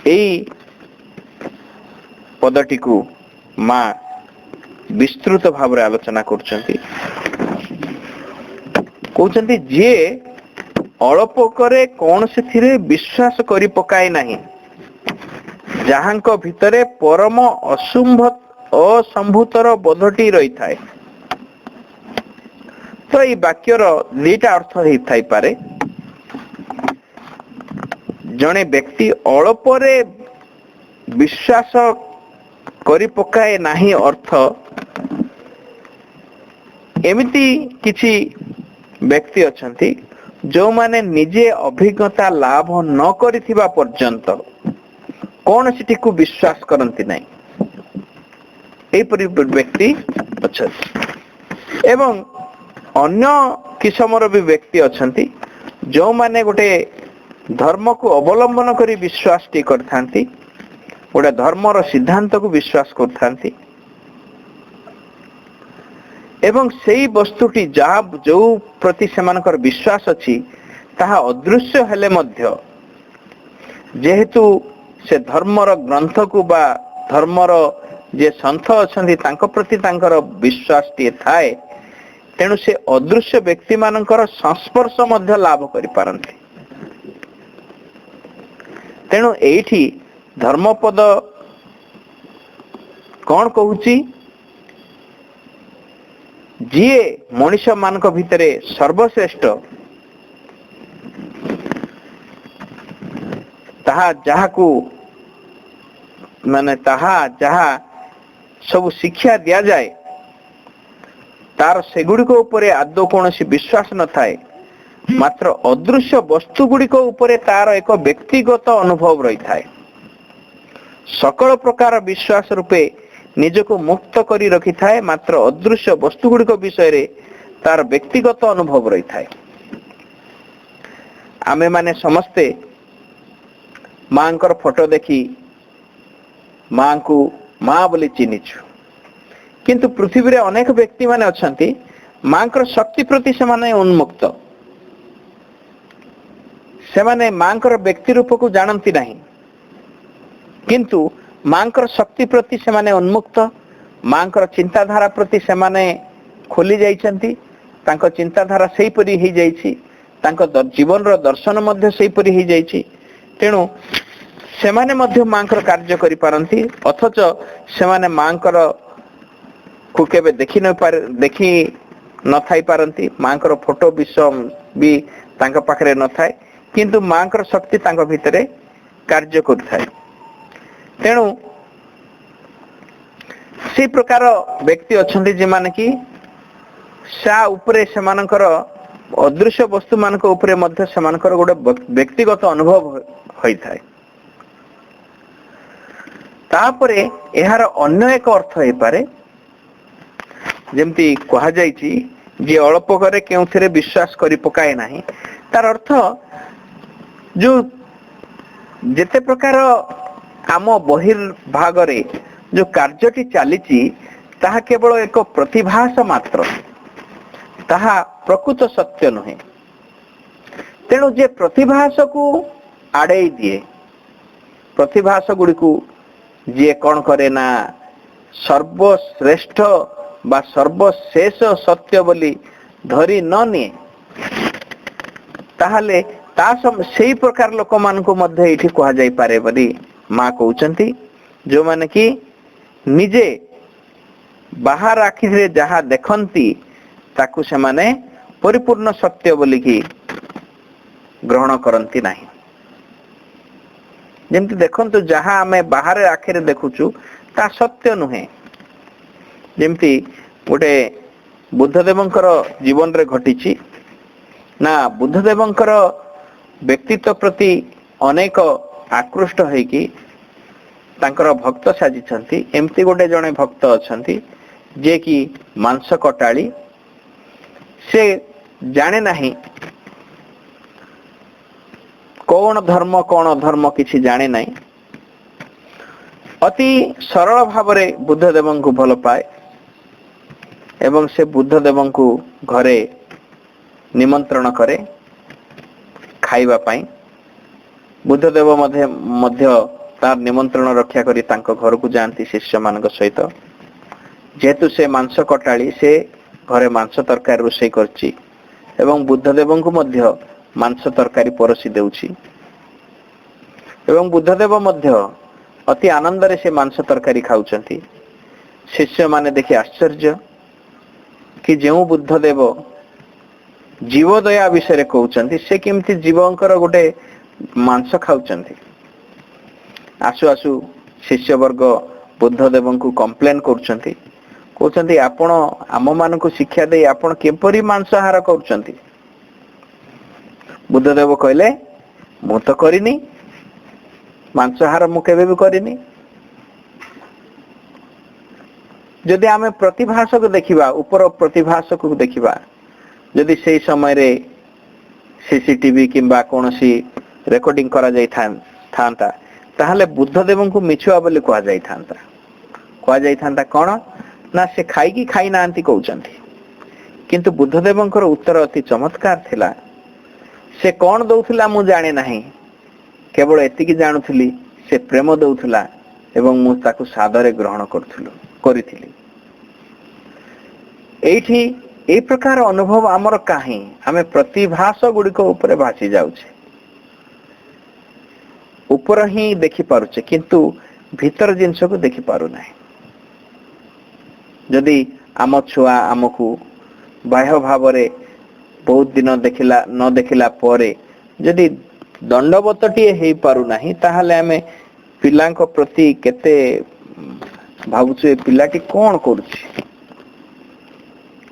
एई पदटी को माँ विस्तृत भाव रे आलोचना करछंती, कहउछंती जे अल्प करे कौन से थिरे विश्वास करि पकाए नाही, जहांक भितरे परम असंभूतर बोधटी रही थाए। तो ये वाक्यर दुईटा अर्थ हो थाई पारे। जने व्यक्ति अल्परे विश्वास करि पकाए नाही अर्थ एमिति किछि व्यक्ति अछंती जो माने निजे अभिज्ञता लाभ न करिथिबा पर्यंत कौन सिटी को विश्वास करती नहीं, एपरि व्यक्ति अच्छा। एवं अन्य किसमर भी व्यक्ति अछंती जो माने गोटे धर्म को अवलंबन करी विश्वास टी करथांती, गोटे धर्मर सिद्धांत को विश्वास करथांती एवं सेई वस्तुटी जहा जो प्रति सेमानकर विश्वास अछि ताहा अदृश्य हेले मध्य जेहेतु से धर्मर ग्रंथ को बा धर्मर जे संत अछंती तांको प्रति तांकर विश्वास टी थाए, तेणु से अदृश्य व्यक्ति मानकर संस्पर्श मध्य लाभ करि पारंती। तेणु एठी धर्मपद कौन कहूची, जीए मनुष्य मानक भितरे सर्वश्रेष्ठ ताहा जहाकू माने ताहा जहा सब शिक्षा दिया जाए तार सेगुड़ी को ऊपर आदौ कौन विश्वास न थाए, मात्र अदृश्य वस्तु गुड़ी को ऊपर तार एक व्यक्तिगत अनुभव रही थाए। सकल प्रकार विश्वास रूपे निजको मुक्त करी रखी थाए, मात्र अदृश्य वस्तु गुड़ी को विषय रे तार व्यक्तिगत अनुभव रही थाए। आमे माने समस्ते मांकर फोटो देखी मां को मां बोली चिन्हिछु, किंतु पृथ्वी रे अनेक व्यक्ति माने अछंती मांकर शक्ति प्रति से माने उन्मुक्त, से माने मांकर व्यक्ति रूप को जानती नहीं, किंतु मांकर शक्ति प्रति से माने उन्मुक्त, मांकर चिंताधारा प्रति से माने खोली जाइछंती, तांको चिंताधारा सेही परी ही जाइछि, तांको जीवन रो दर्शन मध्य सेही परी ही जाइछि। तेणु से माने मध्य मांकर कार्य करि पारंती, अथच से माने मांकर को केबे देखि न थाई पारंती, मांकर फोटो विषम भी तांको पाखरे न थाए, किंतु मांकर शक्ति तांको भितरे कार्य करथाय। तेणु से प्रकार व्यक्ति अछंती जे माने कि सा उपरे से मानकर अदृश्य वस्तु मानक उपरे मध्य से मानकर गोटे व्यक्तिगत अनुभव होई थाए। तापरे एहार अन्य एक अर्थ हे पारे, जेमती कहा जायछि जे अल्प करे केउथिरे विश्वास करि पकाए नाही, तार अर्थ जो जेते प्रकार आम बहिर्भाग रे जो कार्यटी चलीची ताहा केवल एक प्रतिभास मात्र, ताहा प्रकृत सत्य नुहे। तेणु जे प्रतिभास को आड़े दिए, प्रतिभास गुड़ी को जे कौन करे ना सर्वश्रेष्ठ बा सर्वशेष सत्य बोली धरी न निए, ताहले से प्रकार लोक मान को मध्य एठी कहा जाई पारे बोली मां कहउचंती, जो माने कि निजे बाहर आखि रे जहा देखंती ताकू से माने परिपूर्ण सत्य बोली कि ग्रहण करंती नाही। जेमति देखंतु जहा हमें बाहर आखि रे देखुचु ता सत्य नुहे। जेमति गोटे बुद्धदेवंकर जीवन रे घटिछि ना, बुद्धदेवंकर व्यक्तित्व प्रति अनेक आकृष्ट है कि तांकर भक्त साजिछंती। एमती गोटे जने भक्त अछंती जे कि मांस कटाली, से जाने नहीं कौन धर्म कौन अधर्म किछि जाने नहीं, अति सरल भावरे बुद्धदेव को भल पाए एवं से बुद्धदेव को घरे निमंत्रण करे खाइबा पाई। बुद्धदेव मध्य तार निमंत्रण रक्षा करी तांको घर को जाती शिष्य मानक सहित। जेहेतु से मांस कटाली, से घरे मांस तरकारी रोषे करछि एवं बुद्धदेव को मध्य मांस तरकारी परसी देउछि एवं बुद्धदेव मध्य अति आनंद रे से मांस तरकारी खाउछंती। शिष्य माने देखि आश्चर्य कि जेउ बुद्धदेव जीवदया विषय कहउछंती, से केमती जीवंकर गोटे मांस खाउछंती। आसु आसु शिष्य वर्ग बुद्धदेव को कंप्लेन करुछंती, कहउछंती आपण आम मान को शिक्षा दे आपण केपरी मांसाहार करुछंती। बुद्धदेव कहले, मु तो करिनी मांसाहार, मु केबे भी करिनी। जदि आमे प्रतिभास को देखिबा, ऊपर प्रतिभास को देखिबा, जदि से समय रे सीसीटीवी किंबा कौन सी रेकर्डिंग करा जाई थांता ताहले बुद्धदेव को मिछुआ बोली कहा जाई थांता कौन ना से खाई की खाई नांती कहउचंती किंतु बुद्धदेवंकर उत्तर अति चमत्कार थिला। से कौन दउथिला मु जाने नहीं, केवल एतिकी जानुथिली से प्रेम दउथिला एवं मु ताकु सादरे ग्रहण करिथिली। एठी ए प्रकार अनुभव आमर काहे आमे प्रतिभास गुड़िक ऊपर भासी जाउछे, ऊपर ही देखि पारुछे किंतु भीतर जिनस को देखि पारु नाही। जदि आम छुआ आमको बाह्य भाव रे बहुत दिन देखिला न देखिला परे जदि दंडवतटीए हे पारु नाही ताहले आमे पिलांक प्रति केते भावुछु ए पिलाटी कोन करूछि,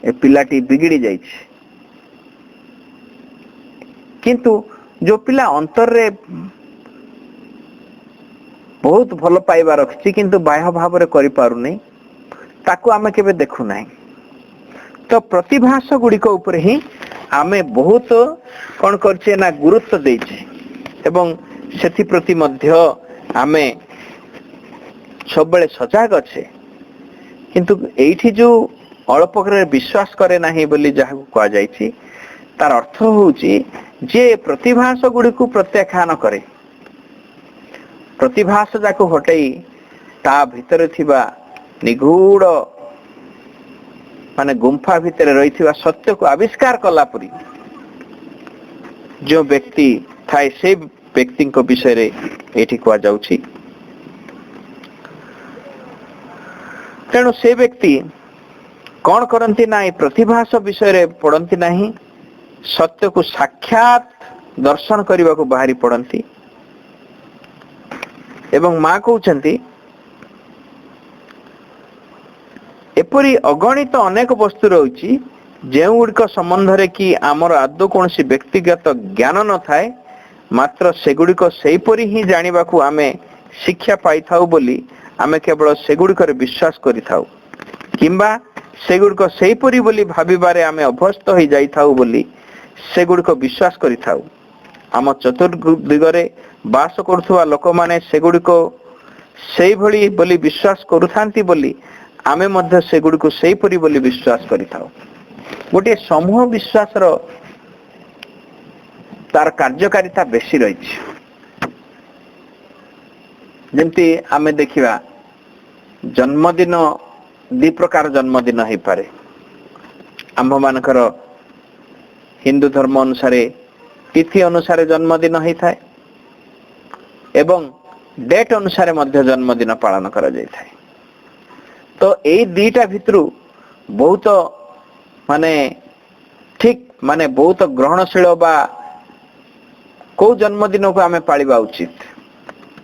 ए पिलाटी बिगड़ी जाइछि। किंतु जो पिला अंतर रे बहुत भल पाइबा रखछि किंतु बाह्य भाव रे करि पारु नै ताकू आमे केबे देखु नाही। तो प्रतिभास गुड़िक ऊपर ही आमे बहुत कौन करछे ना गुरुत्व देछे एवं सेथि प्रति मध्य आमे सबले सजाग अच्छे। किंतु एठी जो अल्प करे विश्वास करे नाही बोली जहा कहा जायछि तार अर्थ होउछि जे प्रतिभास गुड़िक प्रत्याख्यान करे, प्रतिभास जाको हटई ता भितर थिबा निगूढ़ माने गुंफा भितर रही सत्य को आविष्कार कला परी जो व्यक्ति थाए से व्यक्ति को विषय रे एठी कहा जाउछि। तेणु से व्यक्ति कौन करती ना ये प्रतिभास विषय रे पढ़ती नहीं, सत्य को साक्षात दर्शन करने को बाहरी पड़ती। एवं माँ कहते एपरी अगणित अनेक वस्तु रही जो गुड़िक संबंध रे कि आमर आदौ कौन व्यक्तिगत ज्ञान न थाए, मात्र सेगुड़िक सेहीपरि ही जानिबा को आमे शिक्षा पाई थाउ बोली आमे केवल सेगुड़िक विश्वास करि थाउ किंबा सेगुड़िक सेहीपरि बोली भाबिबारे आमे अभ्यस्त हो जाई थाउ बोली सेगुड़िक विश्वास करि थाउ। आम चतुर्दिगरे बास करुवा लोक माने सेगुड़िक सेही भली बोली विश्वास करुथांती बोली आमे मध्य सेगुड़िक सेहीपरि बोली विश्वास करि थाउ। गोटे समूह विश्वास रो तार कार्यकारिता बेसी रही। जमती आमे देखिबा जन्मदिन दी प्रकार जन्मदिन हो पारे। आम मानकर हिंदू धर्म अनुसार तिथि अनुसार जन्मदिन होता है एवं डेट अनुसार मध्य जन्मदिन पालन करा जाय थाए। तो यही दीटा भितरु बहुत माने ठीक माने बहुत ग्रहणशील बा को जन्मदिन को आमे पालिबा उचित।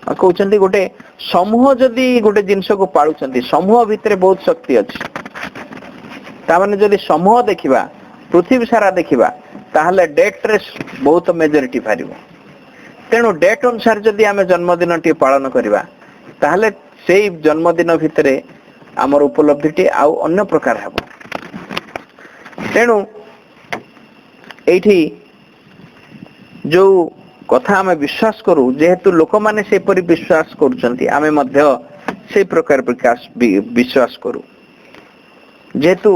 कहते गोटे समूह जदि गोटे जिनस को पालुचंती समूह भितर बहुत शक्ति अच्छी। तामाने जदि समूह देखिबा पृथ्वी सारा देखिबा ताहले डेट रे बहुत मेजॉरिटी फारिबो। तेणु डेट अनुसार जदि आमे जन्मदिन टी पालन करिबा ताहले सेही जन्मदिन भितर आमर उपलब्धिटी आउ अन्य प्रकार हेबो। तेणु एठी जो कथा आमे विश्वास करू जेहेतु लोक माने से परि विश्वास करूचंती आमे मध्य से प्रकार प्रकाश विश्वास करू। जेहेतु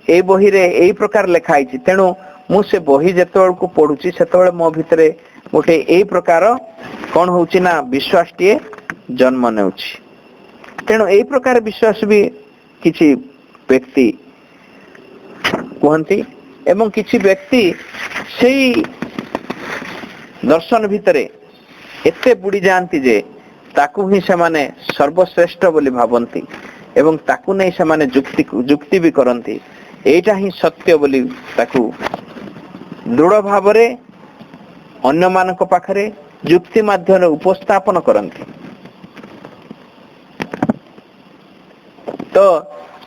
ए बही रे एई प्रकार लिखा आइछि तेणु मु से बही जेतबेल को पढुची सेतबेल मो भितरे गोटे एई प्रकार कोन होउची ना विश्वास टिए जन्म नेउची। तेणु एई प्रकार विश्वास भी किछि व्यक्ति कहती एवं किछि व्यक्ति सेई दर्शन भितरे एते बुड़ी जाती जे ताकू ही से माने सर्वश्रेष्ठ बोली भावंती एवं ताकू नहीं से माने जुक्ति भी करती। एटा ही सत्य बोली ताकू दृढ़ भाव रे अन्य मानक पाखरे जुक्ति माध्यम उपस्थापन करती। तो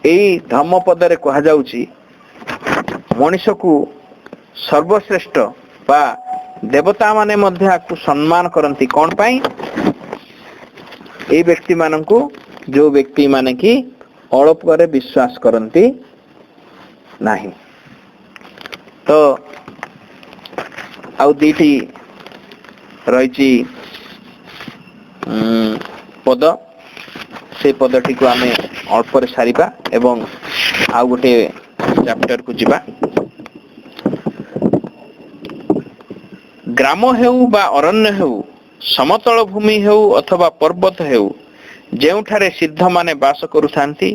यही धम्म पदरे कहा जाउची मनुष्य को सर्वश्रेष्ठ बा देवता माने मध्य आपको सम्मान करती कौन पाई ए व्यक्ति मानन को जो व्यक्ति माने की अल्प करे विश्वास करती नहीं। ତ ଆଉ ଦୁଇଟି ରହିଛି ପଦ, ସେ ପଦଟିକୁ ଆମେ ଅଳ୍ପରେ ସାରିବା ଏବଂ ଆଉ ଗୋଟେ ଚାପ୍ଟରକୁ ଯିବା। ଗ୍ରାମ ହେଉ ବା ଅରଣ୍ୟ ହେଉ, ସମତଳ ଭୂମି ହେଉ ଅଥବା ପର୍ବତ ହେଉ, ଯେଉଁଠାରେ ସିଦ୍ଧମାନେ ବାସ କରୁଥାନ୍ତି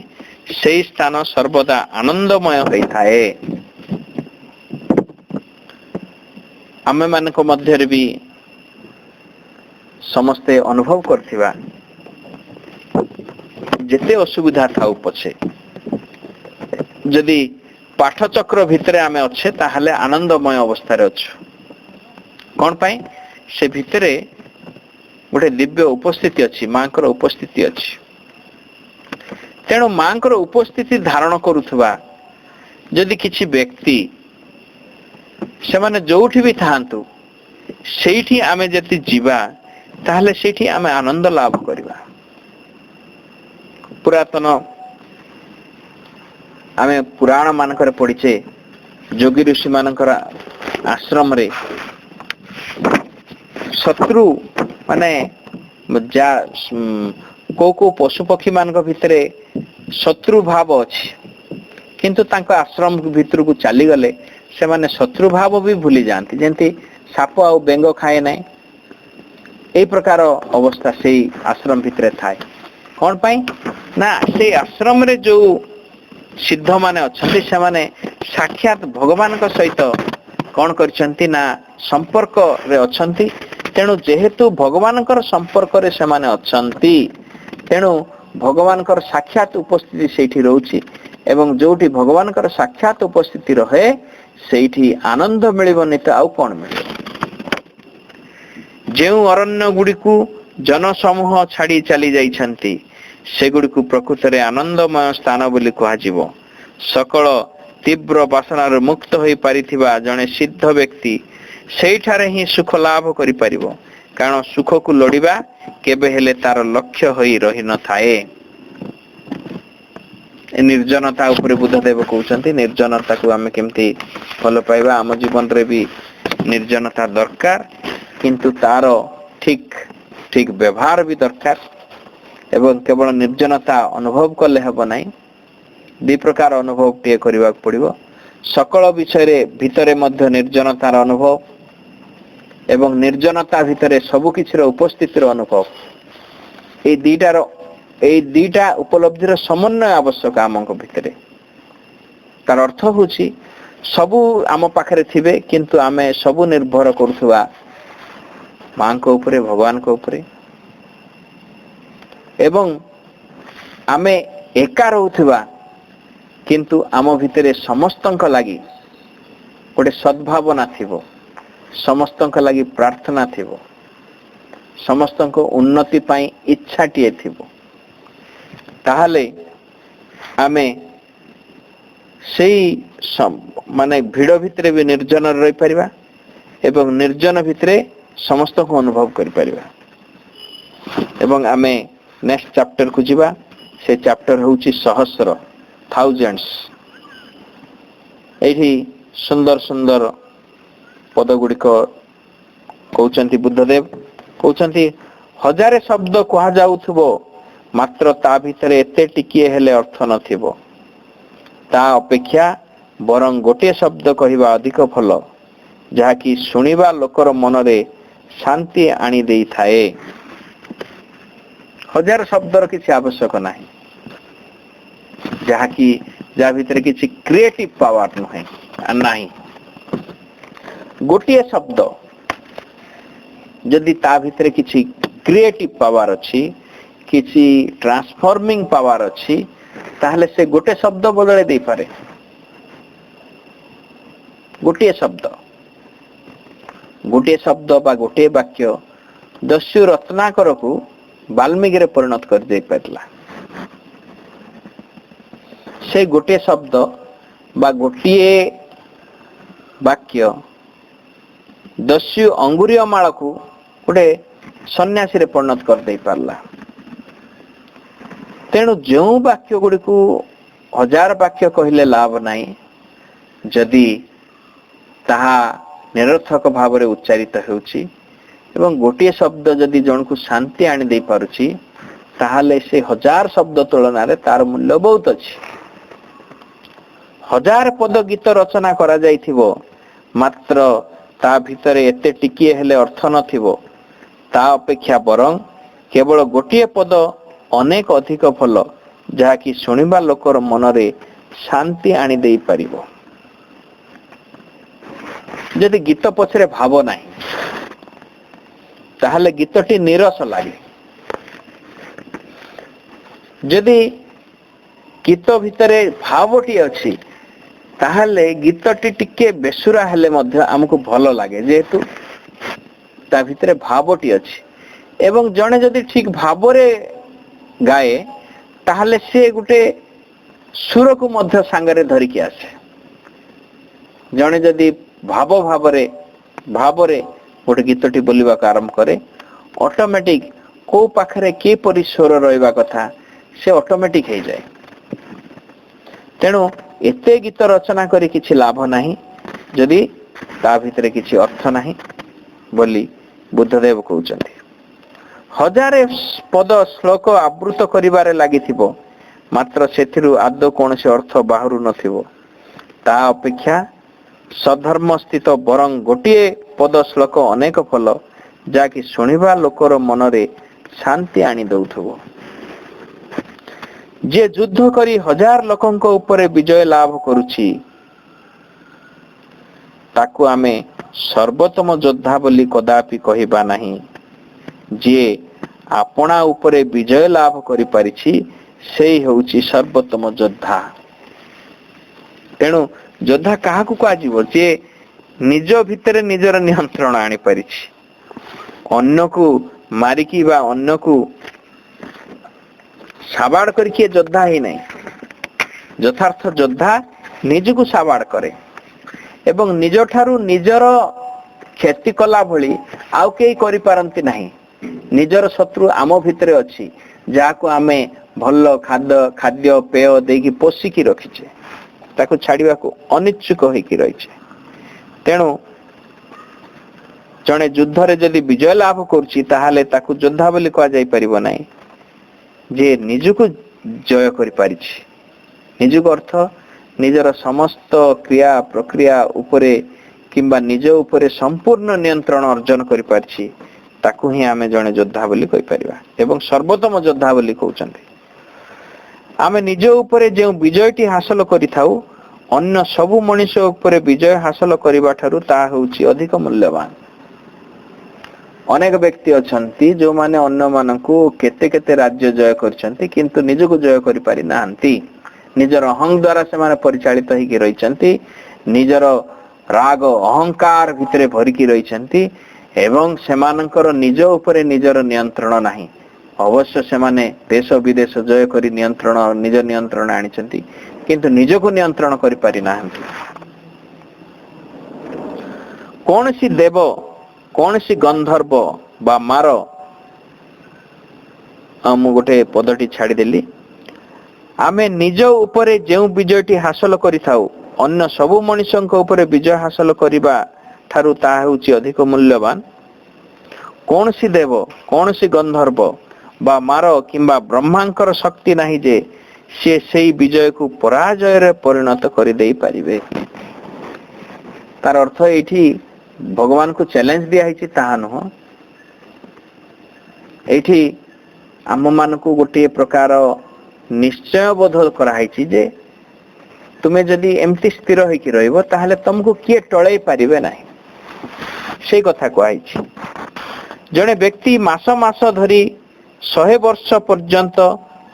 ସେହି ସ୍ଥାନ ସର୍ବଦା ଆନନ୍ଦମୟ ହୋଇଥାଏ। ଆମେମାନଙ୍କ ମଧ୍ୟରେ ବି ସମସ୍ତେ ଅନୁଭବ କରିଥିବା, ଯେତେ ଅସୁବିଧା ଥାଉ ପଛେ ଯଦି ପାଠଚକ୍ର ଭିତରେ ଆମେ ଅଛେ ତାହେଲେ ଆନନ୍ଦମୟ ଅବସ୍ଥାରେ ଅଛୁ। କ'ଣ ପାଇଁ? ସେ ଭିତରେ ଗୋଟେ ଦିବ୍ୟ ଉପସ୍ଥିତି ଅଛି, ମାଙ୍କର ଉପସ୍ଥିତି ଅଛି। ତେଣୁ ମାଙ୍କର ଉପସ୍ଥିତି ଧାରଣ କରୁଥିବା ଯଦି କିଛି ବ୍ୟକ୍ତି, ସେମାନେ ଯୋଉଠି ବି ଥାଆନ୍ତୁ, ସେଇଠି ଆମେ ଯଦି ଯିବା ତାହେଲେ ସେଇଠି ଆମେ ଆନନ୍ଦ ଲାଭ କରିବା। ପୁରାତନ ଆମେ ପୁରାଣ ମାନଙ୍କରେ ପଢିଛେ, ଯୋଗୀ ଋଷି ମାନଙ୍କର ଆଶ୍ରମରେ ଶତ୍ରୁ ମାନେ କୋଉ ପଶୁ ପକ୍ଷୀ ମାନଙ୍କ ଭିତରେ ଶତ୍ରୁ ଭାବ ଅଛି, କିନ୍ତୁ ତାଙ୍କ ଆଶ୍ରମ ଭିତରକୁ ଚାଲିଗଲେ ସେମାନେ ଶତ୍ରୁ ଭାବ ବି ଭୁଲି ଯାଆନ୍ତି। ଯେମିତି ସାପ ଆଉ ବେଙ୍ଗ ଖାଏ ନାହିଁ, ଏଇ ପ୍ରକାର ଅବସ୍ଥା ସେଇ ଆଶ୍ରମ ଭିତରେ ଥାଏ। କ'ଣ ପାଇଁ ନା ସେଇ ଆଶ୍ରମରେ ଯୋଉ ସିଦ୍ଧ ମାନେ ଅଛନ୍ତି ସେମାନେ ସାକ୍ଷାତ ଭଗବାନଙ୍କ ସହିତ କ'ଣ କରିଛନ୍ତି ନା ସମ୍ପର୍କରେ ଅଛନ୍ତି। ତେଣୁ ଯେହେତୁ ଭଗବାନଙ୍କର ସମ୍ପର୍କରେ ସେମାନେ ଅଛନ୍ତି, ତେଣୁ ଭଗବାନଙ୍କର ସାକ୍ଷାତ ଉପସ୍ଥିତି ସେଇଠି ରହୁଛି ଏବଂ ଯୋଉଠି ଭଗବାନଙ୍କର ସାକ୍ଷାତ ଉପସ୍ଥିତି ରହେ ସେଇଠି ଆନନ୍ଦ ମିଳିବନି ତ ଆଉ କ'ଣ ମିଳିବ? ଯେଉଁ ଅରଣ୍ୟ ଗୁଡ଼ିକୁ ଜନସମୂହ ଛାଡ଼ି ଚାଲି ଯାଇଛନ୍ତି ସେଗୁଡ଼ିକୁ ପ୍ରକୃତରେ ଆନନ୍ଦମୟ ସ୍ଥାନ ବୋଲି କୁହାଯିବ। ସକଳ ତୀବ୍ର ବାସନାରୁ ମୁକ୍ତ ହୋଇ ପାରିଥିବା ଜଣେ ସିଦ୍ଧ ବ୍ୟକ୍ତି ସେଇଠାରେ ହିଁ ସୁଖ ଲାଭ କରିପାରିବ, କାରଣ ସୁଖକୁ ଲୋଡ଼ିବା କେବେ ହେଲେ ତାର ଲକ୍ଷ୍ୟ ହୋଇ ରହିନଥାଏ। ନିର୍ଜନତା ଉପରେ ବୁଦ୍ଧଦେବ କହୁଛନ୍ତି, ନିର୍ଜନତାକୁ ଆମେ କେମିତି ଭଲ ପାଇବା। ଆମ ଜୀବନରେ ବି ନିର୍ଜନତା ଦରକାର, କିନ୍ତୁ ତାର ଠିକ ବ୍ୟବହାର ବି ଦରକାର। ଏବଂ କେବଳ ନିର୍ଜନତା ଅନୁଭବ କଲେ ହେବ ନାହିଁ, ଦୁଇ ପ୍ରକାର ଅନୁଭବ ଟିଏ କରିବାକୁ ପଡ଼ିବ। ସକଳ ବିଷୟରେ ଭିତରେ ମଧ୍ୟ ନିର୍ଜନତାର ଅନୁଭବ ଏବଂ ନିର୍ଜନତା ଭିତରେ ସବୁ କିଛିର ଉପସ୍ଥିତିର ଅନୁଭବ, ଏଇ ଦିଟା ଉପଲବ୍ଧିର ସମନ୍ୱୟ ଆବଶ୍ୟକ ଆମଙ୍କ ଭିତରେ। ତାର ଅର୍ଥ ହେଉଛି ସବୁ ଆମ ପାଖରେ ଥିବେ, କିନ୍ତୁ ଆମେ ସବୁ ନିର୍ଭର କରୁଥିବା ମାଙ୍କ ଉପରେ, ଭଗବାନଙ୍କ ଉପରେ, ଏବଂ ଆମେ ଏକା ରହୁଥିବା କିନ୍ତୁ ଆମ ଭିତରେ ସମସ୍ତଙ୍କ ଲାଗି ଗୋଟେ ସଦ୍ଭାବନା ଥିବ, ସମସ୍ତଙ୍କ ଲାଗି ପ୍ରାର୍ଥନା ଥିବ, ସମସ୍ତଙ୍କ ଉନ୍ନତି ପାଇଁ ଇଚ୍ଛାଟିଏ ଥିବ। ତାହେଲେ ଆମେ ସେଇ ମାନେ ଭିଡ଼ ଭିତରେ ବି ନିର୍ଜନରେ ରହିପାରିବା ଏବଂ ନିର୍ଜନ ଭିତରେ ସମସ୍ତଙ୍କୁ ଅନୁଭବ କରିପାରିବା। ଏବଂ ଆମେ ନେକ୍ସଟ ଚାପ୍ଟରକୁ ଯିବା। ସେ ଚାପ୍ଟର ହେଉଛି ସହସ୍ର, ଥାଉଜେଣ୍ଡସ୍। ଏଇଠି ସୁନ୍ଦର ସୁନ୍ଦର ପଦ ଗୁଡ଼ିକ କହୁଛନ୍ତି ବୁଦ୍ଧଦେବ। କହୁଛନ୍ତି, ହଜାରେ ଶବ୍ଦ କୁହାଯାଉଥିବ, ମାତ୍ର ତା ଭିତରେ ଏତେ ଟିକିଏ ହେଲେ ଅର୍ଥ ନଥିବ। ତା ଅପେକ୍ଷା ବରଂ ଗୋଟିଏ ଶବ୍ଦ କହିବା ଅଧିକ ଭଲ, ଯାହାକି ଶୁଣିବା ଲୋକର ମନରେ ଶାନ୍ତି ଆଣି ଦେଇଥାଏ। ହଜାର ଶବ୍ଦର କିଛି ଆବଶ୍ୟକ ନାହିଁ, ଯାହା ଭିତରେ କିଛି କ୍ରିଏଟିଭ ପାୱାର ନାହିଁ। ଗୋଟିଏ ଶବ୍ଦ ଯଦି ତା ଭିତରେ କିଛି କ୍ରିଏଟିଭ ପାୱାର ଅଛି, କିଛି ଟ୍ରାନ୍ସଫର୍ମିଂ ପାୱାର ଅଛି, ତାହେଲେ ସେ ଗୋଟେ ଶବ୍ଦ ବଦଳାଇ ଦେଇପାରେ। ଗୋଟିଏ ଶବ୍ଦ ବା ଗୋଟିଏ ବାକ୍ୟ ଦସ୍ୟୁ ରତ୍ନାକରକୁ ବାଲ୍ମୀକିରେ ପରିଣତ କରିଦେଇ ପାରିଲା। ସେ ଗୋଟିଏ ଶବ୍ଦ ବା ଗୋଟିଏ ବାକ୍ୟ ଦସ୍ୟୁ ଅଙ୍ଗୁରୀୟମାଳକୁ ଗୋଟେ ସନ୍ନ୍ୟାସୀରେ ପରିଣତ କରିଦେଇ ପାରିଲା। ତେଣୁ ଯେଉଁ ବାକ୍ୟ ଗୁଡ଼ିକୁ ହଜାର ବାକ୍ୟ କହିଲେ ଲାଭ ନାହିଁ, ଯଦି ତାହା ନିରର୍ଥକ ଭାବରେ ଉଚ୍ଚାରିତ ହେଉଛି ଏବଂ ଗୋଟିଏ ଶବ୍ଦ ଯଦି ଜଣକୁ ଶାନ୍ତି ଆଣି ଦେଇ ପାରୁଛି ତାହେଲେ ସେ 1000 ଶବ୍ଦ ତୁଳନାରେ ତାର ମୂଲ୍ୟ ବହୁତ ଅଛି। 1000 ପଦ ଗୀତ ରଚନା କରାଯାଇଥିବ, ମାତ୍ର ତା ଭିତରେ ଏତେ ଟିକିଏ ହେଲେ ଅର୍ଥ ନଥିବ, ତା ଅପେକ୍ଷା ବରଂ କେବଳ ଗୋଟିଏ ପଦ ଅନେକ ଅଧିକ ଭଲ, ଯାହାକି ଶୁଣିବା ଲୋକର ମନରେ ଶାନ୍ତି ଆଣି ଦେଇ ପାରିବ। ଯଦି ଗୀତ ପଛରେ ଭାବ ନାହିଁ ତାହେଲେ ଗୀତଟି ନିରସ ଲାଗେ। ଯଦି ଗୀତ ଭିତରେ ଭାବଟି ଅଛି ତାହେଲେ ଗୀତଟି ଟିକେ ବେସୁରା ହେଲେ ମଧ୍ୟ ଆମକୁ ଭଲ ଲାଗେ, ଯେହେତୁ ତା ଭିତରେ ଭାବଟି ଅଛି। ଏବଂ ଜଣେ ଯଦି ଠିକ ଭାବରେ ଗାଏ ତାହେଲେ ସେ ଗୋଟେ ସୁରକୁ ମଧ୍ୟ ସାଙ୍ଗରେ ଧରିକି ଆସେ। ଜଣେ ଯଦି ଭାବରେ ଗୋଟେ ଗୀତଟି ବୋଲିବାକୁ ଆରମ୍ଭ କରେ, ଅଟୋମେଟିକ କୋଉ ପାଖରେ କିପରି ସ୍ୱର ରହିବା କଥା ସେ ଅଟୋମେଟିକ ହେଇଯାଏ। ତେଣୁ ଏତେ ଗୀତ ରଚନା କରି କିଛି ଲାଭ ନାହିଁ ଯଦି ତା ଭିତରେ କିଛି ଅର୍ଥ ନାହିଁ ବୋଲି ବୁଦ୍ଧଦେବ କହୁଛନ୍ତି। 1000 ପଦ ଶ୍ଲୋକ ଆବୃତ କରିବାରେ ଲାଗିଥିବ, ମାତ୍ର ସେଥିରୁ ଆଦୌ କୌଣସି ଅର୍ଥ ବାହାରୁ ନଥିବ, ତା ଅପେକ୍ଷା ସଧର୍ମ ସ୍ଥିତ ବରଂ ଗୋଟିଏ ପଦ ଶ୍ଲୋକ ଅନେକ ଭଲ, ଯାହାକି ଶୁଣିବା ଲୋକର ମନରେ ଶାନ୍ତି ଆଣି ଦଉଥିବ। ଯିଏ ଯୁଦ୍ଧ କରି 1000 ଲୋକଙ୍କ ଉପରେ ବିଜୟ ଲାଭ କରୁଛି ତାକୁ ଆମେ ସର୍ବୋତ୍ତମ ଯୋଦ୍ଧା ବୋଲି କଦାପି କହିବା ନାହିଁ। ଯିଏ ଆପଣା ଉପରେ ବିଜୟ ଲାଭ କରିପାରିଛି ସେଇ ହେଉଛି ସର୍ବୋତ୍ତମ ଯୋଦ୍ଧା। ତେଣୁ ଯୋଦ୍ଧା କାହାକୁ କୁହାଯିବ? ଯିଏ ନିଜ ଭିତରେ ନିଜର ନିୟନ୍ତ୍ରଣ ଆଣିପାରିଛି। ଅନ୍ୟକୁ ମାରିକି ବା ଅନ୍ୟକୁ ସାବାଡ କରିକି ଯୋଦ୍ଧା ହେଇନାହିଁ। ଯଥାର୍ଥ ଯୋଦ୍ଧା ନିଜକୁ ସାବାଡ କରେ ଏବଂ ନିଜ ଠାରୁ ନିଜର କ୍ଷତି କଲା ଭଳି ଆଉ କେହି କରିପାରନ୍ତି ନାହିଁ। ନିଜର ଶତ୍ରୁ ଆମ ଭିତରେ ଅଛି, ଯାହାକୁ ଆମେ ଭଲ ଖାଦ୍ୟ ପେୟ ଦେଇକି ପୋଷିକି ରଖିଛେ, ତାକୁ ଛାଡିବାକୁ ଅନିଚ୍ଛୁକ ହେଇକି ରହିଛେ। ତେଣୁ ଜଣେ ଯୁଦ୍ଧରେ ଯଦି ବିଜୟ ଲାଭ କରୁଛି ତାହେଲେ ତାକୁ ଯୋଦ୍ଧା ବୋଲି କୁହାଯାଇ ପାରିବ ନାହିଁ। ଯେ ନିଜକୁ ଜୟ କରିପାରିଛି, ନିଜକୁ ଅର୍ଥ ନିଜର ସମସ୍ତ କ୍ରିୟା ପ୍ରକ୍ରିୟା ଉପରେ କିମ୍ବା ନିଜ ଉପରେ ସମ୍ପୂର୍ଣ୍ଣ ନିୟନ୍ତ୍ରଣ ଅର୍ଜନ କରିପାରିଛି, ତାକୁ ହିଁ ଆମେ ଜଣେ ଯୋଦ୍ଧା ବୋଲି କହିପାରିବା ଏବଂ ସର୍ବୋତ୍ତମ ଯୋଦ୍ଧା ବୋଲି କହୁଛନ୍ତି। ଆମେ ନିଜ ଉପରେ ଯେଉଁ ବିଜୟଟି ହାସଲ କରିଥାଉ, ଅନ୍ୟ ସବୁ ମଣିଷ ଉପରେ ବିଜୟ ହାସଲ କରିବା ଠାରୁ ତାହା ହେଉଛି ଅଧିକ ମୂଲ୍ୟବାନ। ଅନେକ ବ୍ୟକ୍ତି ଅଛନ୍ତି ଯେଉଁମାନେ ଅନ୍ୟମାନଙ୍କୁ କେତେ କେତେ ରାଜ୍ୟ ଜୟ କରିଛନ୍ତି କିନ୍ତୁ ନିଜକୁ ଜୟ କରିପାରି ନାହାନ୍ତି। ନିଜର ଅହଂ ଦ୍ୱାରା ସେମାନେ ପରିଚାଳିତ ହେଇକି ରହିଛନ୍ତି, ନିଜର ରାଗ ଅହଙ୍କାର ଭିତରେ ଭରିକି ରହିଛନ୍ତି ଏବଂ ସେମାନଙ୍କର ନିଜ ଉପରେ ନିଜର ନିୟନ୍ତ୍ରଣ ନାହିଁ। ଅବଶ୍ୟ ସେମାନେ ଦେଶ ବିଦେଶ ଜୟ କରି ନିଜ ନିୟନ୍ତ୍ରଣ ଆଣିଛନ୍ତି କିନ୍ତୁ ନିଜକୁ ନିୟନ୍ତ୍ରଣ କରିପାରି ନାହାନ୍ତି। କୌଣସି ଦେବ, କୌଣସି ଗନ୍ଧର୍ବ ବା ମାର, ମୁଁ ଗୋଟେ ପଦଟି ଛାଡିଦେଲି, ଆମେ ନିଜ ଉପରେ ଯେଉଁ ବିଜୟଟି ହାସଲ କରିଥାଉ ଅନ୍ୟ ସବୁ ମଣିଷଙ୍କ ଉପରେ ବିଜୟ ହାସଲ କରିବା ଠାରୁ ତାହା ହେଉଛି ଅଧିକ ମୂଲ୍ୟବାନ। କୌଣସି ଦେବ, କୌଣସି ଗନ୍ଧର୍ବ ବା ମାର କିମ୍ବା ବ୍ରହ୍ମାଙ୍କର ଶକ୍ତି ନାହିଁ ଯେ ସିଏ ସେଇ ବିଜୟକୁ ପରାଜୟରେ ପରିଣତ କରିଦେଇ ପାରିବେ। ତାର ଅର୍ଥ ଏଇଠି ଭଗବାନଙ୍କୁ ଚ୍ୟାଲେଞ୍ଜ ଦିଆହେଇଛି ତାହା ନୁହଁ। ଏଇଠି ଆମମାନଙ୍କୁ ଗୋଟିଏ ପ୍ରକାର ନିଶ୍ଚୟ ବୋଧ କରାହେଇଛି ଯେ ତୁମେ ଯଦି ଏମିତି ସ୍ଥିର ହେଇକି ରହିବ ତାହେଲେ ତମକୁ କିଏ ଟଳେଇ ପାରିବେ ନାହିଁ, ସେଇ କଥା କୁହାଯାଇଛି। ଜଣେ ବ୍ୟକ୍ତି ମାସ ମାସ ଧରି 100 ବର୍ଷ ପର୍ଯ୍ୟନ୍ତ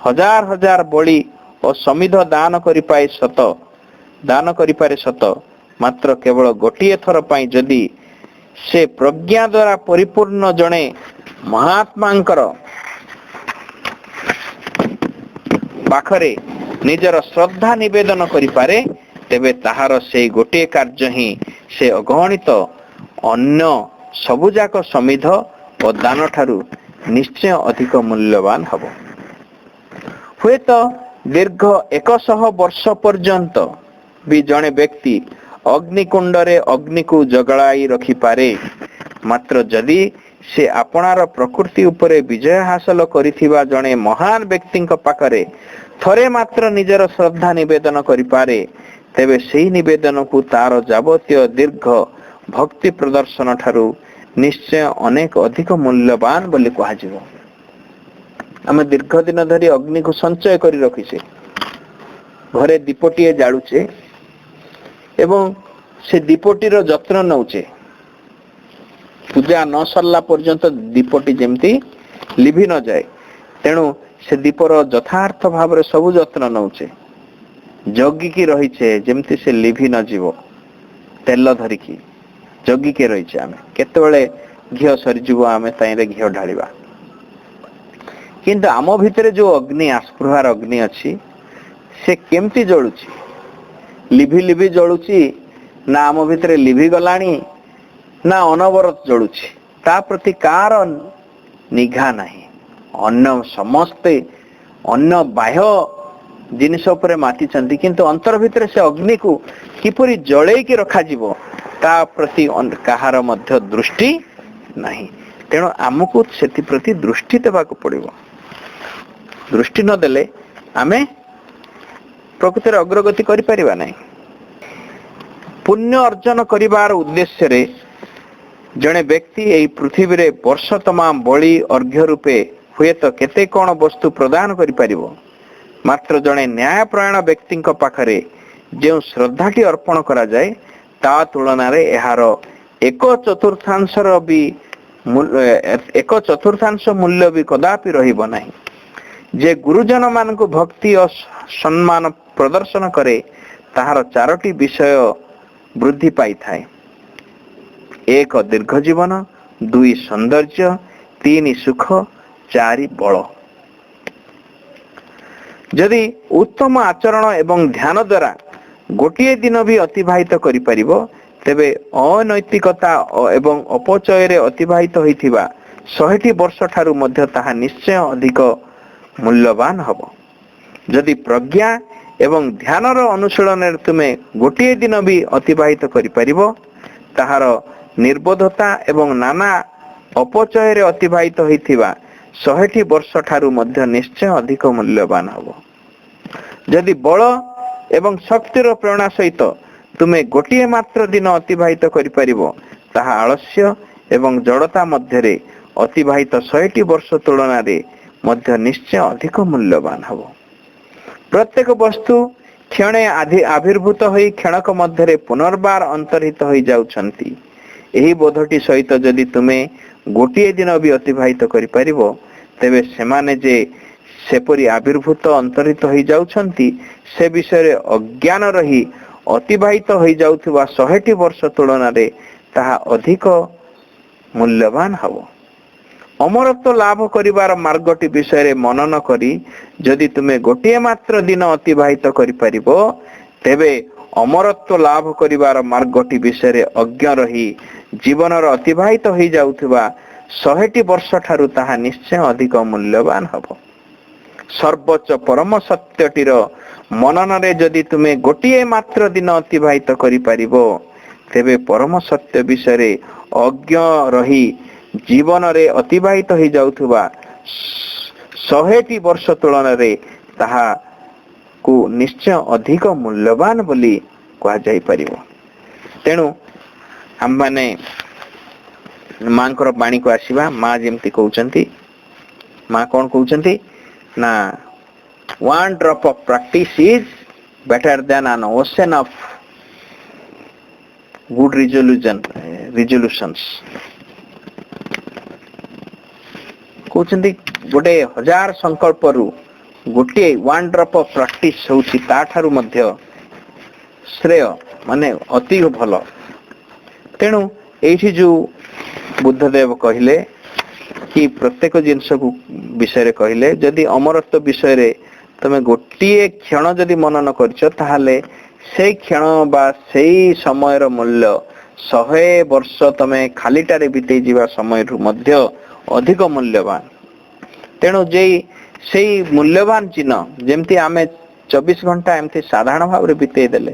1000 ବଳି ଓ ସମିଧ ଦାନ କରିପାରେ ସତ, ମାତ୍ର କେବଳ ଗୋଟିଏ ଥର ପାଇଁ ଯଦି ସେ ପ୍ରଜ୍ଞା ଦ୍ୱାରା ପରିପୂର୍ଣ୍ଣ ଜଣେ ମହାତ୍ମାଙ୍କର ପାଖରେ ନିଜର ଶ୍ରଦ୍ଧା ନିବେଦନ କରିପାରେ, ତେବେ ତାହାର ସେଇ ଗୋଟିଏ କାର୍ଯ୍ୟ ହିଁ ସେ ଅଗଣିତ ଅନ୍ୟ ସବୁଯାକ ସମିଧ ଓ ଦାନ ଠାରୁ ନିଶ୍ଚୟ ଅଧିକ ମୂଲ୍ୟବାନ ହେବ। ହୁଏତ ଦୀର୍ଘ 100 ବର୍ଷ ପର୍ଯ୍ୟନ୍ତ ବି ଜଣେ ବ୍ୟକ୍ତି ଅଗ୍ନିକୁଣ୍ଡରେ ଅଗ୍ନିକୁ ଜଗାଇ ରଖିପାରେ। ମାତ୍ର ଯଦି ସେ ଆପଣାର ପ୍ରକୃତି ଉପରେ ବିଜୟ ହାସଲ କରିଥିବା ଜଣେ ମହାନ ବ୍ୟକ୍ତିଙ୍କ ପାଖରେ ଥରେ ମାତ୍ର ନିଜର ଶ୍ରଦ୍ଧା ନିବେଦନ କରିପାରେ, ତେବେ ସେହି ନିବେଦନକୁ ତାର ଯାବତୀୟ ଦୀର୍ଘ ଭକ୍ତି ପ୍ରଦର୍ଶନ ଠାରୁ ନିଶ୍ଚୟ ଅନେକ ଅଧିକ ମୂଲ୍ୟବାନ ବୋଲି କୁହାଯିବ। ଆମେ ଦୀର୍ଘ ଦିନ ଧରି ଅଗ୍ନିକୁ ସଞ୍ଚୟ କରି ରଖିଛେ, ଘରେ ଦୀପଟିଏ ଜାଳୁଛେ ଏବଂ ସେ ଦୀପଟିର ଯତ୍ନ ନେଉଛେ। ପୂଜା ନ ସରିଲା ପର୍ଯ୍ୟନ୍ତ ଦୀପଟି ଯେମିତି ଲିଭି ନ ଯାଏ, ତେଣୁ ସେ ଦୀପର ଯଥାର୍ଥ ଭାବରେ ସବୁ ଯତ୍ନ ନେଉଛେ, ଜଗିକି ରହିଛେ ଯେମିତି ସେ ଲିଭି ନ ଯିବ। ତେଲ ଧରିକି ଜଗିକି ରହିଛେ, ଆମେ କେତେବେଳେ ଘିଅ ସରିଯିବ ଆମେ ତାଇରେ ଘିଅ ଢାଳିବା। କିନ୍ତୁ ଆମ ଭିତରେ ଯୋଉ ଅଗ୍ନି, ଆସ୍ପୃହାର ଅଗ୍ନି ଅଛି, ସେ କେମିତି ଜଳୁଛି? ଲିଭି ଲିଭି ଜଳୁଛି ନା ଆମ ଭିତରେ ଲିଭି ଗଲାଣି ନା ଅନବରତ ଜଳୁଛି? ତା ପ୍ରତି କାହାର ନିଘା ନାହିଁ। ସମସ୍ତେ ଅନ୍ୟ ବାହ୍ୟ ଜିନିଷ ଉପରେ ମାତିଛନ୍ତି, କିନ୍ତୁ ଅନ୍ତର ଭିତରେ ସେ ଅଗ୍ନିକୁ କିପରି ଜଳେଇକି ରଖାଯିବ ତା ପ୍ରତି କାହାର ମଧ୍ୟ ଦୃଷ୍ଟି ନାହିଁ। ତେଣୁ ଆମକୁ ସେଥିପ୍ରତି ଦୃଷ୍ଟି ଦେବାକୁ ପଡିବ। ଦୃଷ୍ଟି ନଦେଲେ ଆମେ ପ୍ରକୃତରେ ଅଗ୍ରଗତି କରିପାରିବା ନାହିଁ। ପୁଣ୍ୟ ଅର୍ଜନ କରିବାର ଉଦ୍ଦେଶ୍ୟରେ ଜଣେ ବ୍ୟକ୍ତି ଏହି ପୃଥିବୀରେ ବର୍ଷ ତମାମ ବଳି ଅର୍ଘ୍ୟ ରୂପେ ହୁଏତ କେତେ କଣ ବସ୍ତୁ ପ୍ରଦାନ କରିପାରିବ, ମାତ୍ର ଜଣେ ନ୍ୟାୟପରାୟଣ ବ୍ୟକ୍ତିଙ୍କ ପାଖରେ ଯେଉଁ ଶ୍ରଦ୍ଧାଟି ଅର୍ପଣ କରାଯାଏ ତା ତୁଳନାରେ ଏହାର ଏକ ଚତୁର୍ଥାଂଶ ମୂଲ୍ୟ ବି କଦାପି ରହିବ ନାହିଁ। ଯେ ଗୁରୁଜନ ମାନଙ୍କୁ ଭକ୍ତି ଓ ସମ୍ମାନ ପ୍ରଦର୍ଶନ କରେ ତାହାର 4ଟି ବିଷୟ ବୃଦ୍ଧି ପାଇଥାଏ। 1 ଦୀର୍ଘ ଜୀବନ, 2 ସୌନ୍ଦର୍ଯ୍ୟ, 3 ସୁଖ, 4 ବଳ। ଯଦି ଉତ୍ତମ ଆଚରଣ ଏବଂ ଧ୍ୟାନ ଦ୍ୱାରା ଗୋଟିଏ ଦିନ ବି ଅତିବାହିତ କରିପାରିବ, ତେବେ ଅନୈତିକତା ଏବଂ ଅପଚୟରେ ଅତିବାହିତ ହୋଇଥିବା 100ଟି ବର୍ଷ ଠାରୁ ମଧ୍ୟ ତାହା ନିଶ୍ଚୟ ଅଧିକ ମୂଲ୍ୟବାନ ହେବ। ଯଦି ପ୍ରଜ୍ଞା ଏବଂ ଧ୍ୟାନର ଅନୁଶୀଳନରେ ତୁମେ ଗୋଟିଏ ଦିନ ବି ଅତିବାହିତ କରିପାରିବ, ତାହାର ନିର୍ବୋଧତା ଏବଂ ନାନା ଅପଚୟରେ ଅତିବାହିତ ହୋଇଥିବା 100ଟି ବର୍ଷ ଠାରୁ ମଧ୍ୟ ନିଶ୍ଚୟ ଅଧିକ ମୂଲ୍ୟବାନ ହେବ। ଯଦି ବଳ ଏବଂ ଶକ୍ତିର ପ୍ରେରଣା ସହିତ ତୁମେ ଗୋଟିଏ ମାତ୍ର ଦିନ ଅତିବାହିତ କରିପାରିବ, ତାହା ଆଳସ୍ୟ ଏବଂ ଜଡ଼ତା ମଧ୍ୟରେ ଅତିବାହିତ 100ଟି ବର୍ଷ ତୁଳନାରେ ମଧ୍ୟ ନିଶ୍ଚୟ ଅଧିକ ମୂଲ୍ୟବାନ ହେବ। ପ୍ରତ୍ୟେକ ବସ୍ତୁ କ୍ଷଣେ ଆବିର୍ଭୂତ ହୋଇ କ୍ଷଣକ ମଧ୍ୟରେ ପୁନର୍ବାର ଅନ୍ତର୍ହିତ ହୋଇଯାଉଛନ୍ତି। ଏହି ବୋଧଟି ସହିତ ଯଦି ତୁମେ ଗୋଟିଏ ଦିନ ବି ଅତିବାହିତ କରିପାରିବ, ତେବେ ସେମାନେ ଯେ ସେପରି ଆବିର୍ଭୂତ ଅନ୍ତରିତ ହୋଇଯାଉଛନ୍ତି ସେ ବିଷୟରେ ଅଜ୍ଞାନ ରହି ଅତିବାହିତ ହୋଇଯାଉଥିବା 100ଟି ବର୍ଷ ତୁଳନାରେ ତାହା ଅଧିକ ମୂଲ୍ୟବାନ ହେବ। ଅମରତ୍ୱ ଲାଭ କରିବାର ମାର୍ଗଟି ବିଷୟରେ ମନନ କରି ଯଦି ତୁମେ ଗୋଟିଏ ମାତ୍ର ଦିନ ଅତିବାହିତ କରିପାରିବ, ତେବେ ଅମରତ୍ୱ ଲାଭ କରିବାର ମାର୍ଗଟି ବିଷୟରେ ଅଜ୍ଞ ରହି ଜୀବନର ଅତିବାହିତ ହୋଇଯାଉଥିବା 100ଟି ବର୍ଷ ଠାରୁ ତାହା ନିଶ୍ଚୟ ଅଧିକ ମୂଲ୍ୟବାନ ହେବ। ସର୍ବୋଚ୍ଚ ପରମ ସତ୍ୟଟିର ମନନରେ ଯଦି ତୁମେ ଗୋଟିଏ ମାତ୍ର ଦିନ ଅତିବାହିତ କରିପାରିବ, ତେବେ ପରମ ସତ୍ୟ ବିଷୟରେ ଅଜ୍ଞ ରହି ଜୀବନରେ ଅତିବାହିତ ହୋଇଯାଉଥିବା 100ଟି ବର୍ଷ ତୁଳନାରେ ତାହାକୁ ନିଶ୍ଚୟ ଅଧିକ ମୂଲ୍ୟବାନ ବୋଲି କୁହାଯାଇପାରିବ। ତେଣୁ ଆମମାନେ ମାଙ୍କର ବାଣୀକୁ ଆସିବା। ମା ଯେମିତି କହୁଛନ୍ତି, ମା କଣ କହୁଛନ୍ତି ନା, 1 drop of practice is better than an ocean of good resolutions। କହୁଛନ୍ତି ଗୋଟେ 1000 ସଂକଳ୍ପରୁ ଗୋଟିଏ 1 drop of practice ହେଉଛି ତା ଠାରୁ ମଧ୍ୟ ଶ୍ରେୟ, ମାନେ ଅତି ଭଲ। ତେଣୁ ଏଇଠି ଯୋଉ ବୁଦ୍ଧଦେବ କହିଲେ କି ପ୍ରତ୍ୟେକ ଜିନିଷକୁ ବିଷୟରେ କହିଲେ, ଯଦି ଅମରତ୍ୱ ବିଷୟରେ ତମେ ଗୋଟିଏ କ୍ଷଣ ଯଦି ମନନ କରିଛ, ତାହେଲେ ସେଇ କ୍ଷଣ ବା ସେଇ ସମୟର ମୂଲ୍ୟ 100 ବର୍ଷ ତମେ ଖାଲିଟାରେ ବିତେଇ ଯିବା ସମୟରୁ ମଧ୍ୟ ଅଧିକ ମୂଲ୍ୟବାନ। ତେଣୁ ସେଇ ମୂଲ୍ୟବାନ ଚିହ୍ନ, ଯେମିତି ଆମେ 24 ଘଣ୍ଟା ଏମିତି ସାଧାରଣ ଭାବରେ ବିତେଇ ଦେଲେ